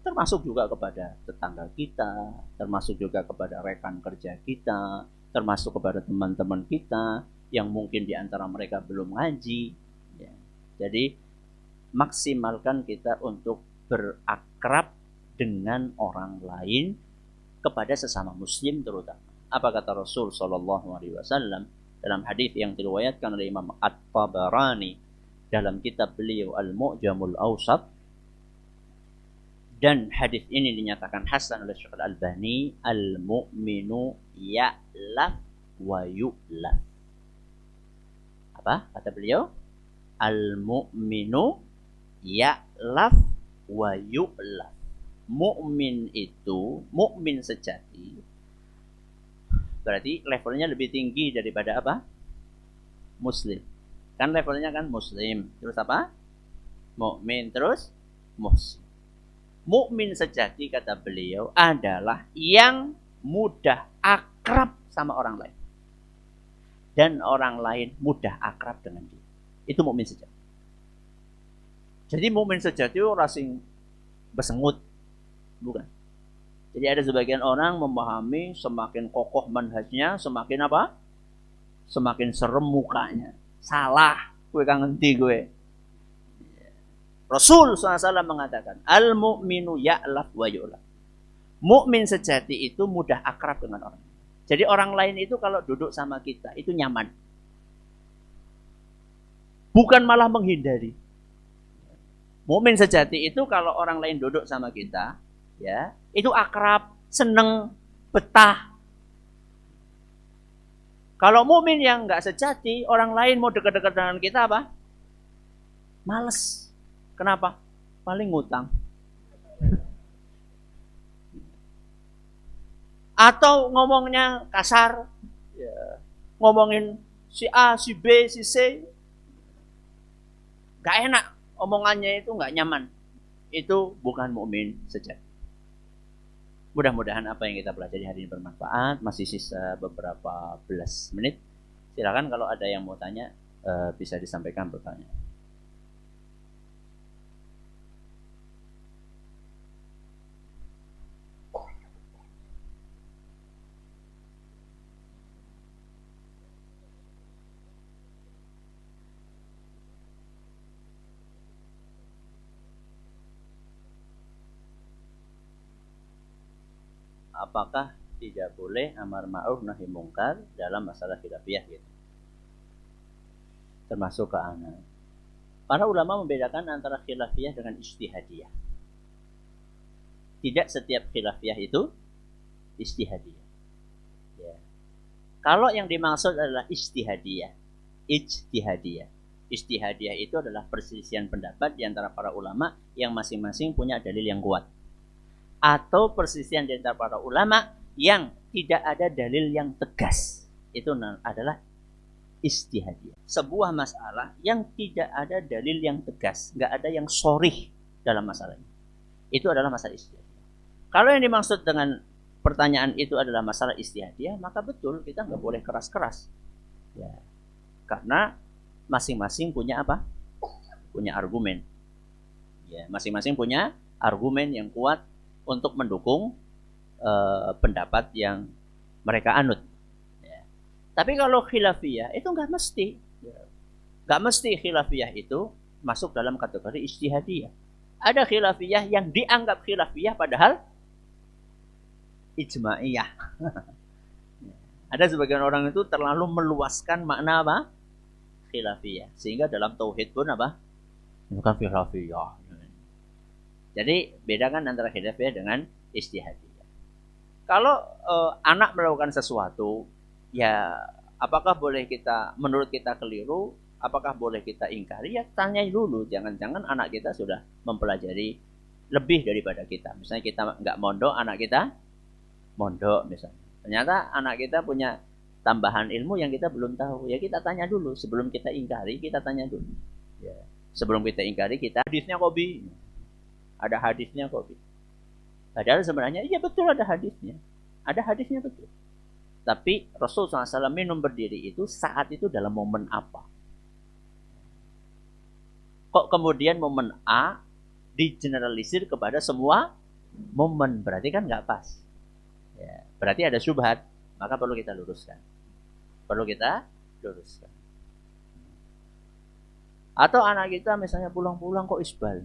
Termasuk juga kepada tetangga kita, termasuk juga kepada rekan kerja kita, termasuk kepada teman-teman kita yang mungkin di antara mereka belum ngaji. Ya. Jadi maksimalkan kita untuk berakrab dengan orang lain kepada sesama muslim terutama. Apa kata Rasul sallallahu alaihi wasallam dalam hadis yang diriwayatkan oleh Imam At-Tabarani dalam kitab beliau Al-Mu'jamul Awsat, dan hadis ini dinyatakan hasan oleh Syekh Al-Albani, al-mu'minu ya'laf wa yu'laf. Apa kata beliau? Al-mu'minu ya'laf wa yu'laf. Mukmin itu, mukmin sejati, berarti levelnya lebih tinggi daripada apa? Muslim. Kan levelnya kan muslim, terus apa? Mukmin, terus muslim. Mukmin sejati kata beliau adalah yang mudah akrab sama orang lain. Dan orang lain mudah akrab dengan dia. Itu mukmin sejati. Jadi mukmin sejati orang sing besengut, Bukan. Jadi ada sebagian orang memahami semakin kokoh manhajnya, semakin apa? Semakin serem mukanya. Salah. Gue kangen gue. Rasul SAW mengatakan, al-mu'minu ya'laf wa yu'laf. Mukmin sejati itu mudah akrab dengan orang. Jadi orang lain itu kalau duduk sama kita itu nyaman. Bukan malah menghindari. Mukmin sejati itu kalau orang lain duduk sama kita, ya, itu akrab, seneng, betah. Kalau mukmin yang nggak sejati, orang lain mau dekat-dekat dengan kita apa? Males. Kenapa? Paling ngutang. Atau ngomongnya kasar, ya. Ngomongin si A, si B, si C, gak enak, omongannya itu gak nyaman. Itu bukan mukmin sejati. Mudah-mudahan apa yang kita pelajari hari ini bermanfaat. Masih sisa beberapa belas menit. Silakan kalau ada yang mau tanya, bisa disampaikan pertanyaan. Apakah tidak boleh amar ma'ruf nahi mungkar dalam masalah khilafiyah gitu? Termasuk ke anak. Para ulama membedakan antara khilafiyah dengan ijtihadiyah. Tidak setiap khilafiyah itu ijtihadiyah. Ya. Kalau yang dimaksud adalah ijtihadiyah. Ijtihadiyah itu adalah perselisihan pendapat di antara para ulama yang masing-masing punya dalil yang kuat. Atau perselisihan di antara para ulama yang tidak ada dalil yang tegas. Itu adalah ijtihadiyah. Sebuah masalah yang tidak ada dalil yang tegas, nggak ada yang sharih dalam masalahnya. Itu adalah masalah ijtihadiyah. Kalau yang dimaksud dengan pertanyaan itu adalah masalah ijtihadiyah, maka betul kita nggak boleh keras-keras. Ya. Karena masing-masing punya apa? Punya argumen. Ya, masing-masing punya argumen yang kuat untuk mendukung pendapat yang mereka anut. Ya. Tapi kalau khilafiyah itu nggak mesti. Nggak mesti khilafiyah itu masuk dalam kategori ijtihadiyah. Ada khilafiyah yang dianggap khilafiyah padahal ijma'iyah. Ada sebagian orang itu terlalu meluaskan makna apa? Khilafiyah. Sehingga dalam tauhid pun apa? Bukan khilafiyah. Jadi bedakan antara khilafiyah dengan ijtihadiyah. Kalau anak melakukan sesuatu, ya apakah boleh menurut kita keliru, apakah boleh kita ingkari? Ya tanya dulu. Jangan-jangan anak kita sudah mempelajari lebih daripada kita. Misalnya kita nggak mondok, anak kita mondok misalnya. Ternyata anak kita punya tambahan ilmu yang kita belum tahu. Ya kita tanya dulu. Sebelum kita ingkari, kita tanya dulu. Ya. Sebelum kita ingkari, kita hadisnya Qobi. Ada hadisnya kok. Padahal sebenarnya iya betul ada hadisnya. Ada hadisnya betul. Tapi Rasulullah SAW minum berdiri itu saat itu dalam momen apa? Kok kemudian momen A digeneralisir kepada semua momen? Berarti kan nggak pas. Ya, berarti ada syubhat. Maka perlu kita luruskan. Atau anak kita misalnya pulang-pulang kok isbal.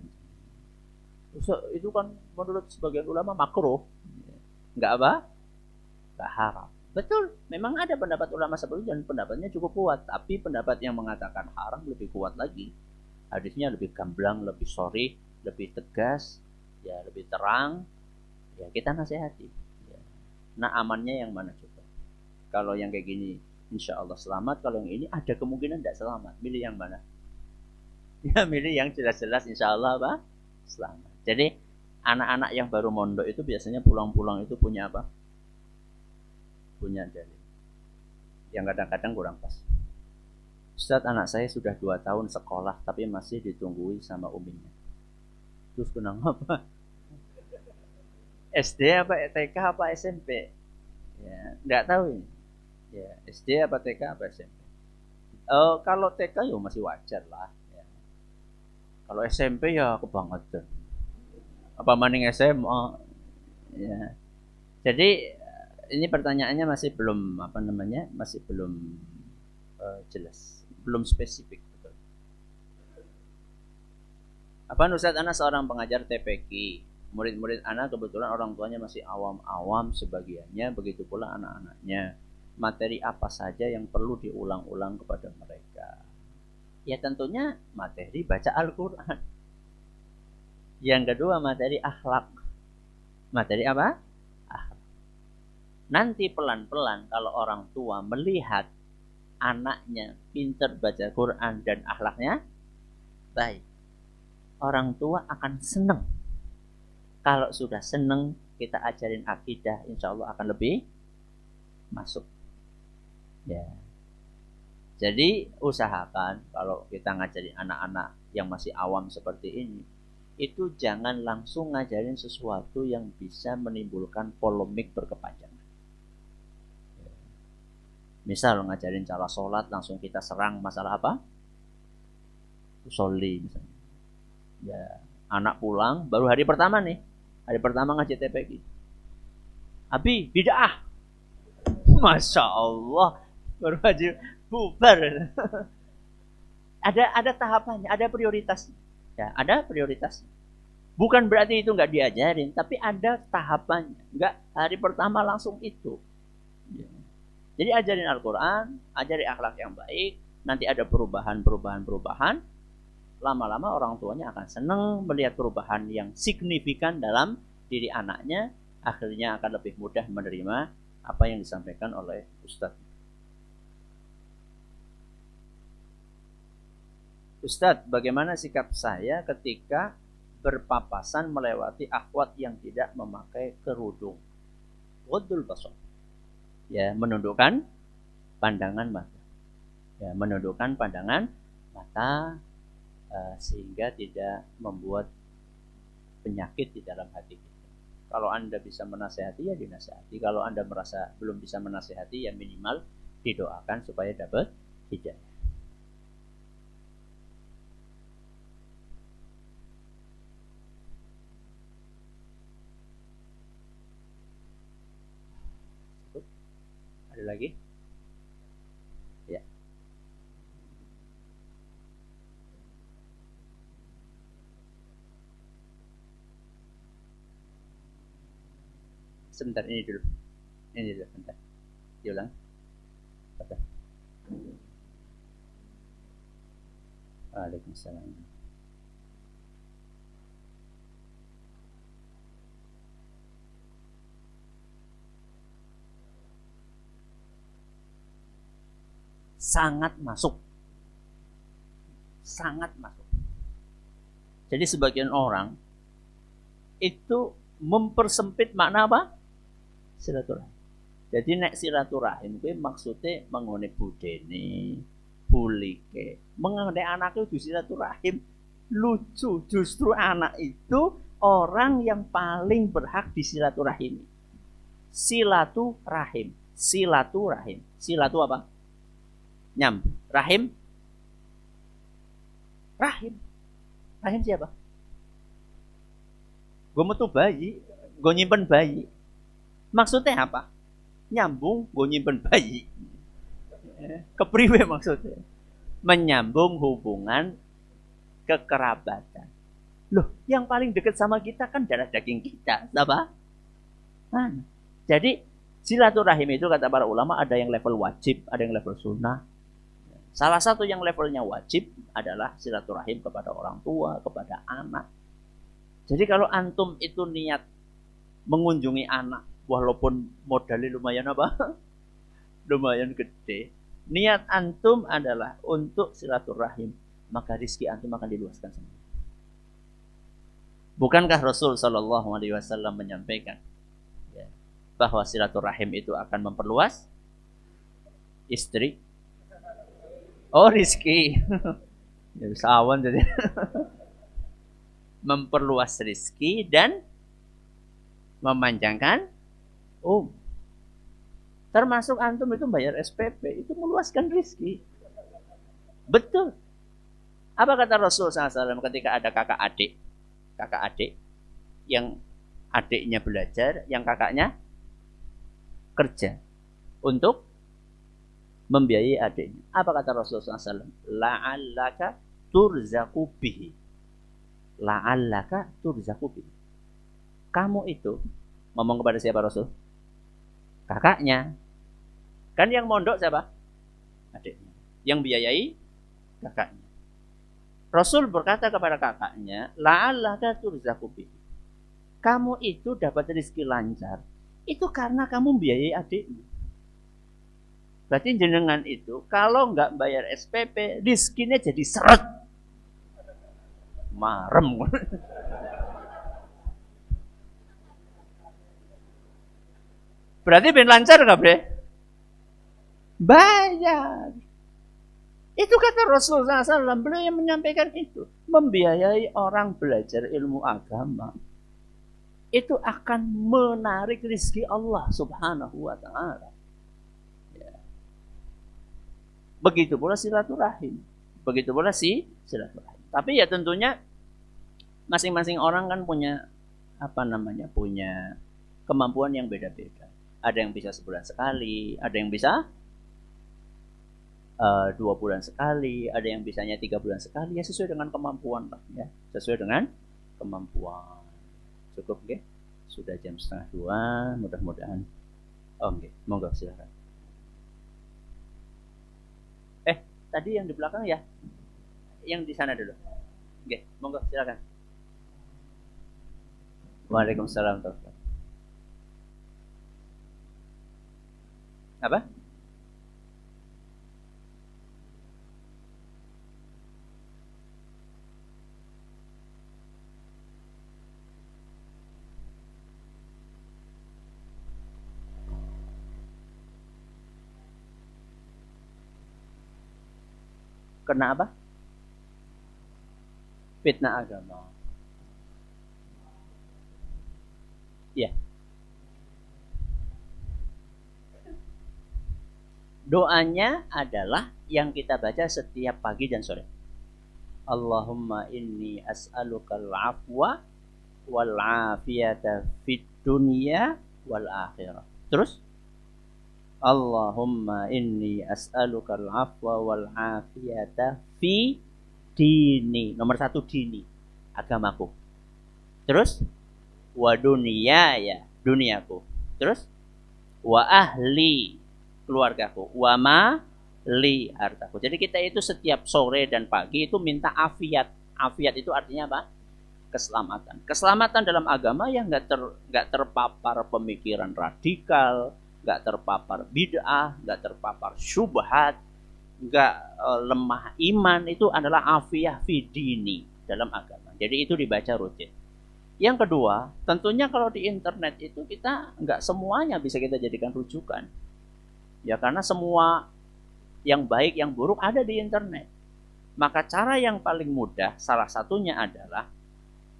Itu kan menurut sebagian ulama makruh, nggak apa, nggak haram. Betul, memang ada pendapat ulama seperti itu dan pendapatnya cukup kuat. Tapi pendapat yang mengatakan haram lebih kuat lagi. Hadisnya lebih gamblang, lebih sharih, lebih tegas, ya lebih terang. Ya kita nasihati. Ya. Nah amannya yang mana coba? Kalau yang kayak gini, insya Allah selamat. Kalau yang ini ada kemungkinan tidak selamat. Milih yang mana? Ya milih yang jelas-jelas insya Allah apa? Selamat. Jadi anak-anak yang baru mondok itu biasanya pulang-pulang itu punya apa? Punya dalil. Yang kadang-kadang kurang pas. Ustaz, anak saya sudah 2 tahun sekolah tapi masih ditunggui sama uminya. Terus kenapa? SD apa TK apa SMP? Ya, enggak tahu ini. Ya, SD apa TK apa SMP? Kalau TK ya masih wajar lah. Ya. Kalau SMP ya kebangetan. Apa maning SMA Ya. Jadi ini pertanyaannya masih belum masih belum jelas, belum spesifik. Betul. Apa Ustaz, Ana seorang pengajar TPQ. Murid-murid anak kebetulan orang tuanya masih awam-awam sebagiannya, begitu pula anak-anaknya. Materi apa saja yang perlu diulang-ulang kepada mereka? Ya tentunya materi baca Al-Quran. Yang kedua materi akhlak. Materi apa? Akhlak. Nanti pelan-pelan kalau orang tua melihat anaknya pintar baca Quran dan akhlaknya baik, orang tua akan senang. Kalau sudah senang, kita ajarin akidah, insya Allah akan lebih masuk. Ya. Jadi usahakan kalau kita ngajarin anak-anak yang masih awam seperti ini, itu jangan langsung ngajarin sesuatu yang bisa menimbulkan polemik berkepanjangan. Misal ngajarin cara sholat, langsung kita serang masalah apa? Usolli misalnya. Ya, anak pulang baru hari pertama nih. Hari pertama ngaji TPQ. Abi, bid'ah. Masya Allah. Baru aja bubar. Ada tahapannya, ada prioritas. Ya, ada prioritas. Bukan berarti itu nggak diajarin, tapi ada tahapannya. Nggak hari pertama langsung itu. Ya. Jadi ajarin Al-Quran, ajari akhlak yang baik. Nanti ada perubahan. Lama-lama orang tuanya akan senang melihat perubahan yang signifikan dalam diri anaknya. Akhirnya akan lebih mudah menerima apa yang disampaikan oleh Ustadz. Ustadz, bagaimana sikap saya ketika berpapasan melewati akhwat yang tidak memakai kerudung? Ghaddul basar. Ya, menundukkan pandangan mata. Ya, menundukkan pandangan mata sehingga tidak membuat penyakit di dalam hati kita. Kalau Anda bisa menasehati, ya dinasehati. Kalau Anda merasa belum bisa menasehati, ya minimal didoakan supaya dapat hidayah. Ada lagi? Ya. Sebentar, ini dulu. Bentar. Diulang. Apa? Waalaikumsalam. Sangat masuk. Jadi sebagian orang itu mempersempit makna apa? Silaturahim. Jadi nek silaturahim kuwi maksudnya mengone budene, bulike. Mengene anake kudu silaturahim. Lucu, justru anak itu orang yang paling berhak disilaturahimi. Silaturahim. Silatu apa? Nyambung. Rahim siapa? Gue metu bayi, gue nyimpen bayi. Maksudnya apa? Nyambung, gue nyimpen bayi. Kepriwe maksudnya? Menyambung hubungan kekerabatan. Loh, yang paling dekat sama kita kan darah daging kita, apa? Jadi silaturahim itu kata para ulama ada yang level wajib, ada yang level sunnah. Salah satu yang levelnya wajib adalah silaturahim kepada orang tua, kepada anak. Jadi kalau antum itu niat mengunjungi anak, walaupun modalnya lumayan apa? Lumayan gede. Niat antum adalah untuk silaturahim, maka rizki antum akan diluaskan sendiri. Bukankah Rasul Shallallahu Alaihi Wasallam menyampaikan bahwa silaturahim itu akan memperluas istri? Oh, rizki. Ya bisa awan jadi. Memperluas rizki dan memanjangkan termasuk antum itu bayar SPP, itu meluaskan rizki. Betul. Apa kata Rasul SAW ketika ada kakak adik yang Adiknya belajar, yang kakaknya kerja untuk membiayai adiknya. Apa kata Rasulullah SAW? La'allaka turzaku bihi. La'allaka turzaku bihi. Kamu itu ngomong kepada siapa Rasul? Kakaknya. Kan yang mondok siapa? Adiknya. Yang biayai kakaknya. Rasul berkata kepada kakaknya, la'allaka turzaku bihi. Kamu itu dapat rezeki lancar. Itu karena kamu biayai adikmu. Berarti jenengan itu kalau nggak bayar SPP, rezekinya jadi seret. Marem. Berarti ben lancar nggak bre? Bayar. Itu kata Rasulullah SAW. Beliau yang menyampaikan itu. Membiayai orang belajar ilmu agama. Itu akan menarik rezeki Allah subhanahu wa ta'ala. Ya. Begitu pula silaturahim. Begitu pula silaturahim. Tapi ya tentunya masing-masing orang kan punya punya kemampuan yang beda-beda. Ada yang bisa sebulan sekali, ada yang bisa 2 bulan sekali, ada yang bisanya 3 bulan sekali, ya sesuai dengan kemampuan lah, ya sesuai dengan kemampuan. Cukup nggih? Sudah jam 1:30, mudah-mudahan. Oh nggih, monggo silakan. Tadi yang di belakang ya, yang di sana dulu. Nggih, monggo silakan. Waalaikumsalam. Apa? Kena apa? Fitnah agama. Ya. Doanya adalah yang kita baca setiap pagi dan sore. Allahumma inni as'alukal afwa wal afiyata fid dunya wal akhirah. Terus Allahumma inni as'alukal afwa wal afiyata fi dini. Nomor 1 dini, agamaku. Terus wa dunyaya, duniaku. Terus wa ahli, keluargaku. Wa ma li, hartaku. Jadi kita itu setiap sore dan pagi itu minta afiat. Afiat itu artinya apa? Keselamatan. Keselamatan dalam agama yang nggak terpapar pemikiran radikal, nggak terpapar bid'ah, nggak terpapar syubhat, nggak lemah iman. Itu adalah afiyah fidini dalam agama. Jadi itu dibaca rutin. Yang kedua, tentunya kalau di internet itu kita nggak semuanya bisa kita jadikan rujukan. Ya karena semua yang baik, yang buruk ada di internet. Maka cara yang paling mudah salah satunya adalah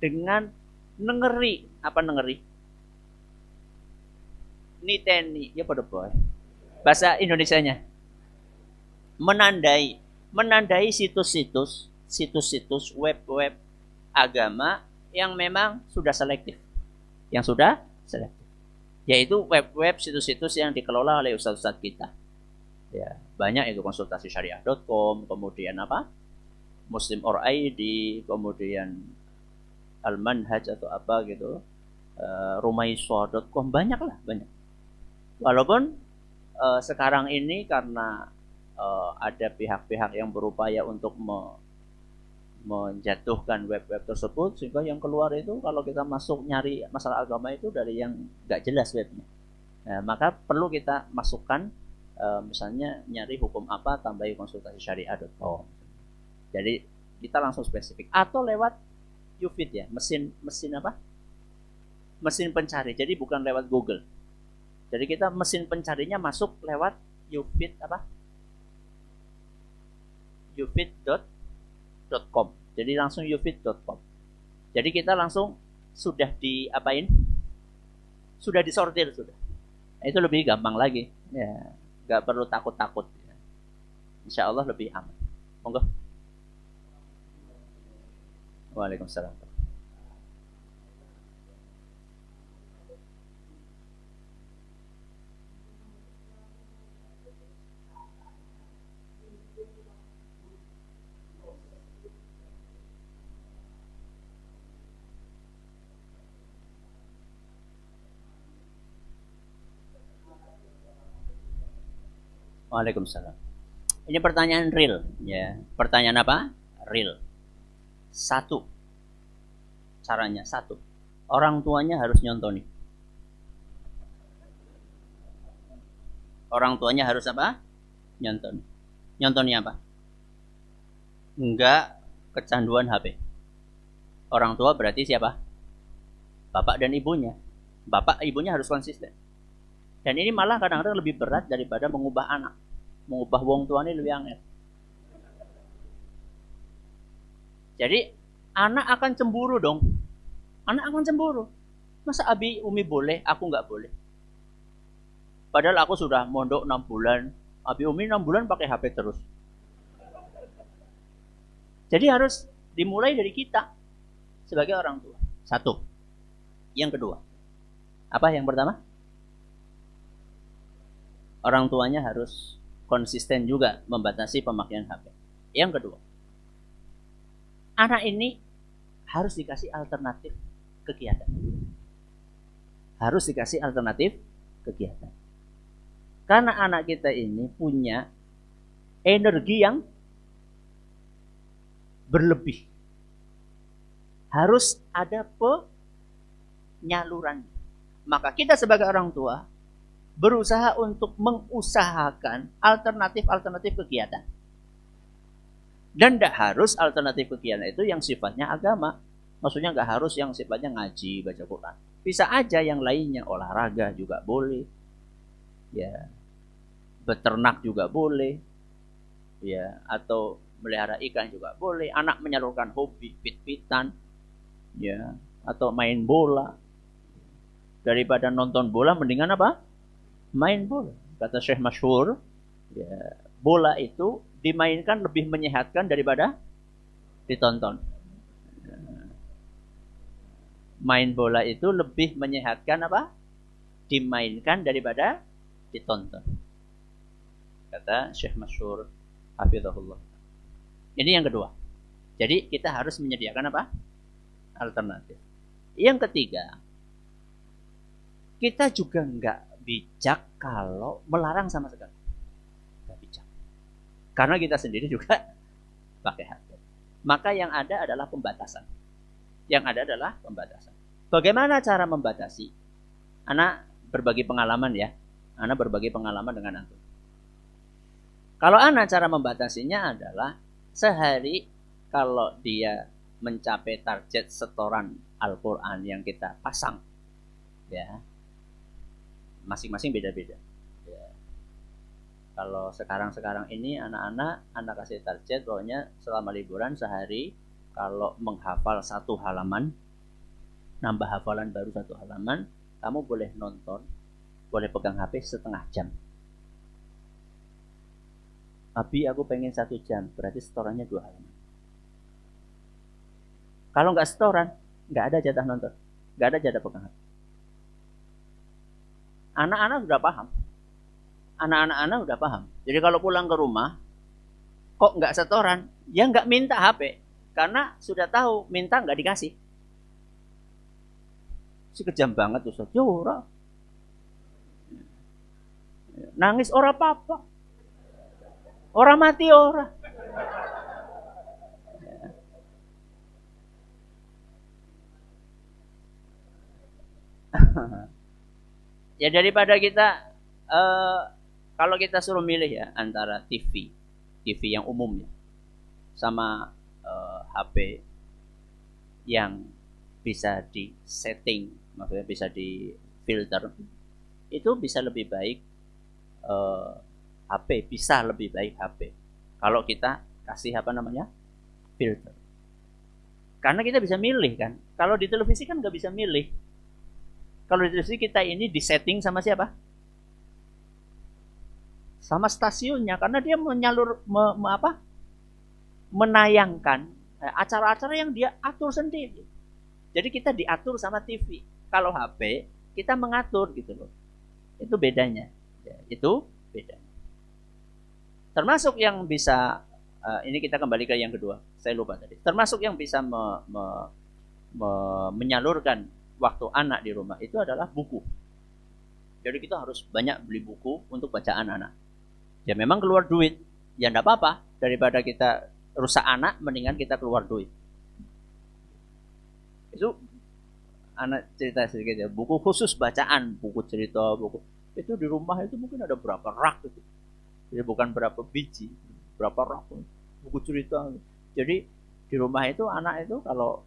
dengan nengeri. Apa nengeri? Niteni, ya pada boy. Bahasa Indonesianya. Menandai situs-situs web-web agama yang memang sudah selektif. Yang sudah selektif. Yaitu web-web situs-situs yang dikelola oleh ustaz-ustaz kita. Ya, banyak itu konsultasi syariah.com, kemudian apa? Muslim.or.id, kemudian Al-Manhaj atau apa gitu. Rumaiswa.com, banyak. Walaupun sekarang ini karena ada pihak-pihak yang berupaya untuk menjatuhkan web-web tersebut, sehingga yang keluar itu kalau kita masuk nyari masalah agama itu dari yang nggak jelas webnya. Nah, maka perlu kita masukkan misalnya nyari hukum apa, tambahi konsultasi syariah.com. Jadi kita langsung spesifik atau lewat Ufit ya, mesin apa? Mesin pencari. Jadi bukan lewat Google. Jadi kita mesin pencarinya masuk lewat Ufit apa? Ufit.com. Jadi langsung ufit.com. Jadi kita langsung sudah diapain? Sudah disortir sudah. Itu lebih gampang lagi. Ya, nggak perlu takut-takut. Ya. Insya Allah lebih aman. Monggo. Waalaikumsalam. Waalaikumsalam. Ini pertanyaan real, ya. Pertanyaan apa? Real. Satu, caranya satu. Orang tuanya harus nyontoni. Orang tuanya harus apa? Nyontoni. Nyontoni apa? Enggak kecanduan HP. Orang tua berarti siapa? Bapak dan ibunya. Bapak ibunya harus konsisten. Dan ini malah kadang-kadang lebih berat daripada mengubah anak. Mengubah wong tuanya lebih angel. Jadi anak akan cemburu dong. Anak akan cemburu. Masa Abi Umi boleh, aku nggak boleh. Padahal aku sudah mondok 6 bulan. Abi Umi 6 bulan pakai HP terus. Jadi harus dimulai dari kita sebagai orang tua. Satu. Yang kedua. Apa yang pertama? Orang tuanya harus konsisten juga membatasi pemakaian HP. Yang kedua. Anak ini harus dikasih alternatif kegiatan. Harus dikasih alternatif kegiatan. Karena anak kita ini punya energi yang berlebih. Harus ada penyaluran. Maka kita sebagai orang tua berusaha untuk mengusahakan alternatif-alternatif kegiatan. Dan tidak harus alternatif kegiatan itu yang sifatnya agama. Maksudnya nggak harus yang sifatnya ngaji, baca Quran. Bisa aja yang lainnya, olahraga juga boleh. Ya, beternak juga boleh. Ya, atau melihara ikan juga boleh. Anak menyalurkan hobi, pit-pitan. Ya, atau main bola. Daripada nonton bola, mendingan apa? Main bola. Kata Syekh Masyhur, ya, bola itu dimainkan lebih menyehatkan daripada ditonton. Main bola itu lebih menyehatkan apa? Dimainkan daripada ditonton. Kata Syekh Masyhur hafizahullah. Ini yang kedua. Jadi kita harus menyediakan apa? Alternatif. Yang ketiga, kita juga nggak bijak kalau melarang sama sekali. Nggak bijak. Karena kita sendiri juga pakai HP. Maka yang ada adalah pembatasan. Yang ada adalah pembatasan. Bagaimana cara membatasi? Anak berbagi pengalaman ya. Anak berbagi pengalaman dengan antum. Kalau anak cara membatasinya adalah sehari kalau dia mencapai target setoran Al-Quran yang kita pasang, ya, masing-masing beda-beda. Ya. Kalau sekarang ini anak kasih target, pokoknya selama liburan sehari kalau menghafal 1 halaman, nambah hafalan baru 1 halaman, kamu boleh nonton, boleh pegang HP setengah jam. Abi aku pengen 1 jam, berarti setorannya 2 halaman. Kalau nggak setoran, nggak ada jatah nonton, nggak ada jatah pegang HP. Anak-anak sudah paham. Anak-anak sudah paham. Jadi kalau pulang ke rumah, kok nggak setoran, ya nggak minta HP. Karena sudah tahu, minta nggak dikasih. Si kejam banget Ustaz. Ya ora. Nangis ora apa-apa. Ora mati ora. Ya daripada kita kalau kita suruh milih ya antara TV yang umumnya sama HP yang bisa di setting, maksudnya bisa di filter, itu bisa lebih baik HP, bisa lebih baik HP kalau kita kasih apa namanya filter. Karena kita bisa milih kan. Kalau di televisi kan nggak bisa milih. Kalau di televisi kita ini disetting sama siapa? Sama stasiunnya, karena dia menayangkan acara-acara yang dia atur sendiri. Jadi kita diatur sama TV. Kalau HP kita mengatur gitu loh. Itu bedanya. Ya, itu bedanya. Termasuk yang bisa ini kita kembali ke yang kedua. Saya lupa tadi. Termasuk yang bisa menyalurkan waktu anak di rumah itu adalah buku. Jadi kita harus banyak beli buku untuk bacaan anak. Ya memang keluar duit, ya enggak apa-apa. Daripada kita rusak anak, mendingan kita keluar duit. Itu anak cerita sedikit ya, buku khusus bacaan, buku cerita, buku itu di rumah itu mungkin ada berapa rak itu. Jadi bukan berapa biji, berapa rak buku cerita. Jadi di rumah itu anak itu kalau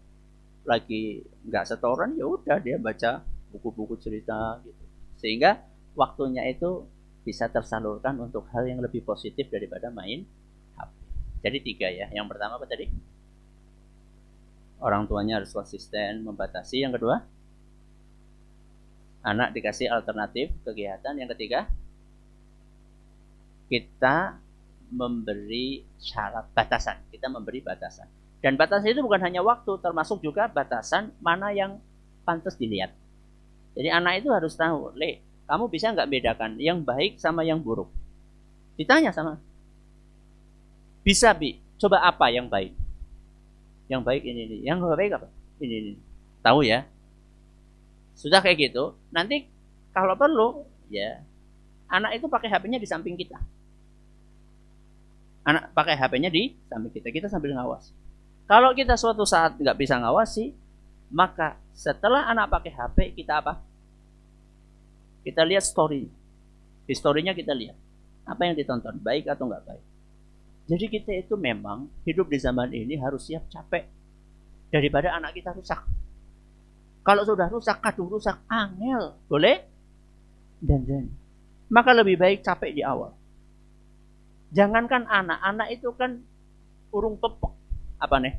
lagi nggak setoran ya udah dia baca buku-buku cerita gitu. Sehingga waktunya itu bisa tersalurkan untuk hal yang lebih positif daripada main HP. Jadi 3 ya. Yang pertama apa tadi? Orang tuanya harus konsisten membatasi. Yang kedua, anak dikasih alternatif kegiatan. Yang ketiga, kita memberi syarat batasan. Kita memberi batasan. Dan batasan itu bukan hanya waktu, termasuk juga batasan mana yang pantas dilihat. Jadi anak itu harus tahu, Le, kamu bisa nggak bedakan yang baik sama yang buruk? Ditanya sama. Bisa, Bi. Coba apa yang baik? Yang baik ini. Yang nggak baik apa? Ini. Tahu ya? Sudah kayak gitu, nanti kalau perlu, ya anak itu pakai HP-nya di samping kita. Anak pakai HP-nya di samping kita. Kita sambil ngawasi. Kalau kita suatu saat nggak bisa ngawasi, maka setelah anak pakai HP, kita apa? Kita lihat story. Di story-nya kita lihat. Apa yang ditonton, baik atau nggak baik. Jadi kita itu memang hidup di zaman ini harus siap capek. Daripada anak kita rusak. Kalau sudah rusak, kadung rusak, angel. Boleh? Dan. Maka lebih baik capek di awal. Jangankan anak itu kan urung pepek. Apa nih?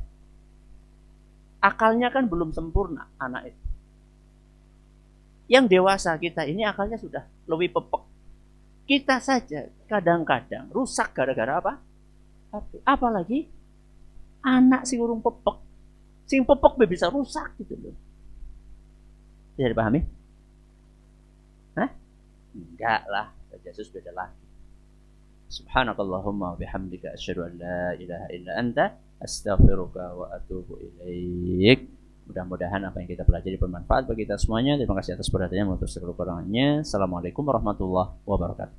Akalnya kan belum sempurna anak itu. Yang dewasa kita ini akalnya sudah lebih pepek. Kita saja kadang-kadang rusak gara-gara apa? Apalagi anak sing urung pepek. Sing pepek bisa rusak gitu loh. Bisa dipahami? Hah? Enggak lah. Yesus beda lagi. Subhanakallahumma bihamdika asyhadu an la ilaha illa anta astaghfiruka wa atubu ilaik. Mudah-mudahan apa yang kita pelajari bermanfaat bagi kita semuanya. Terima kasih atas perhatiannya, untuk segala kekurangannya. Assalamualaikum warahmatullahi wabarakatuh.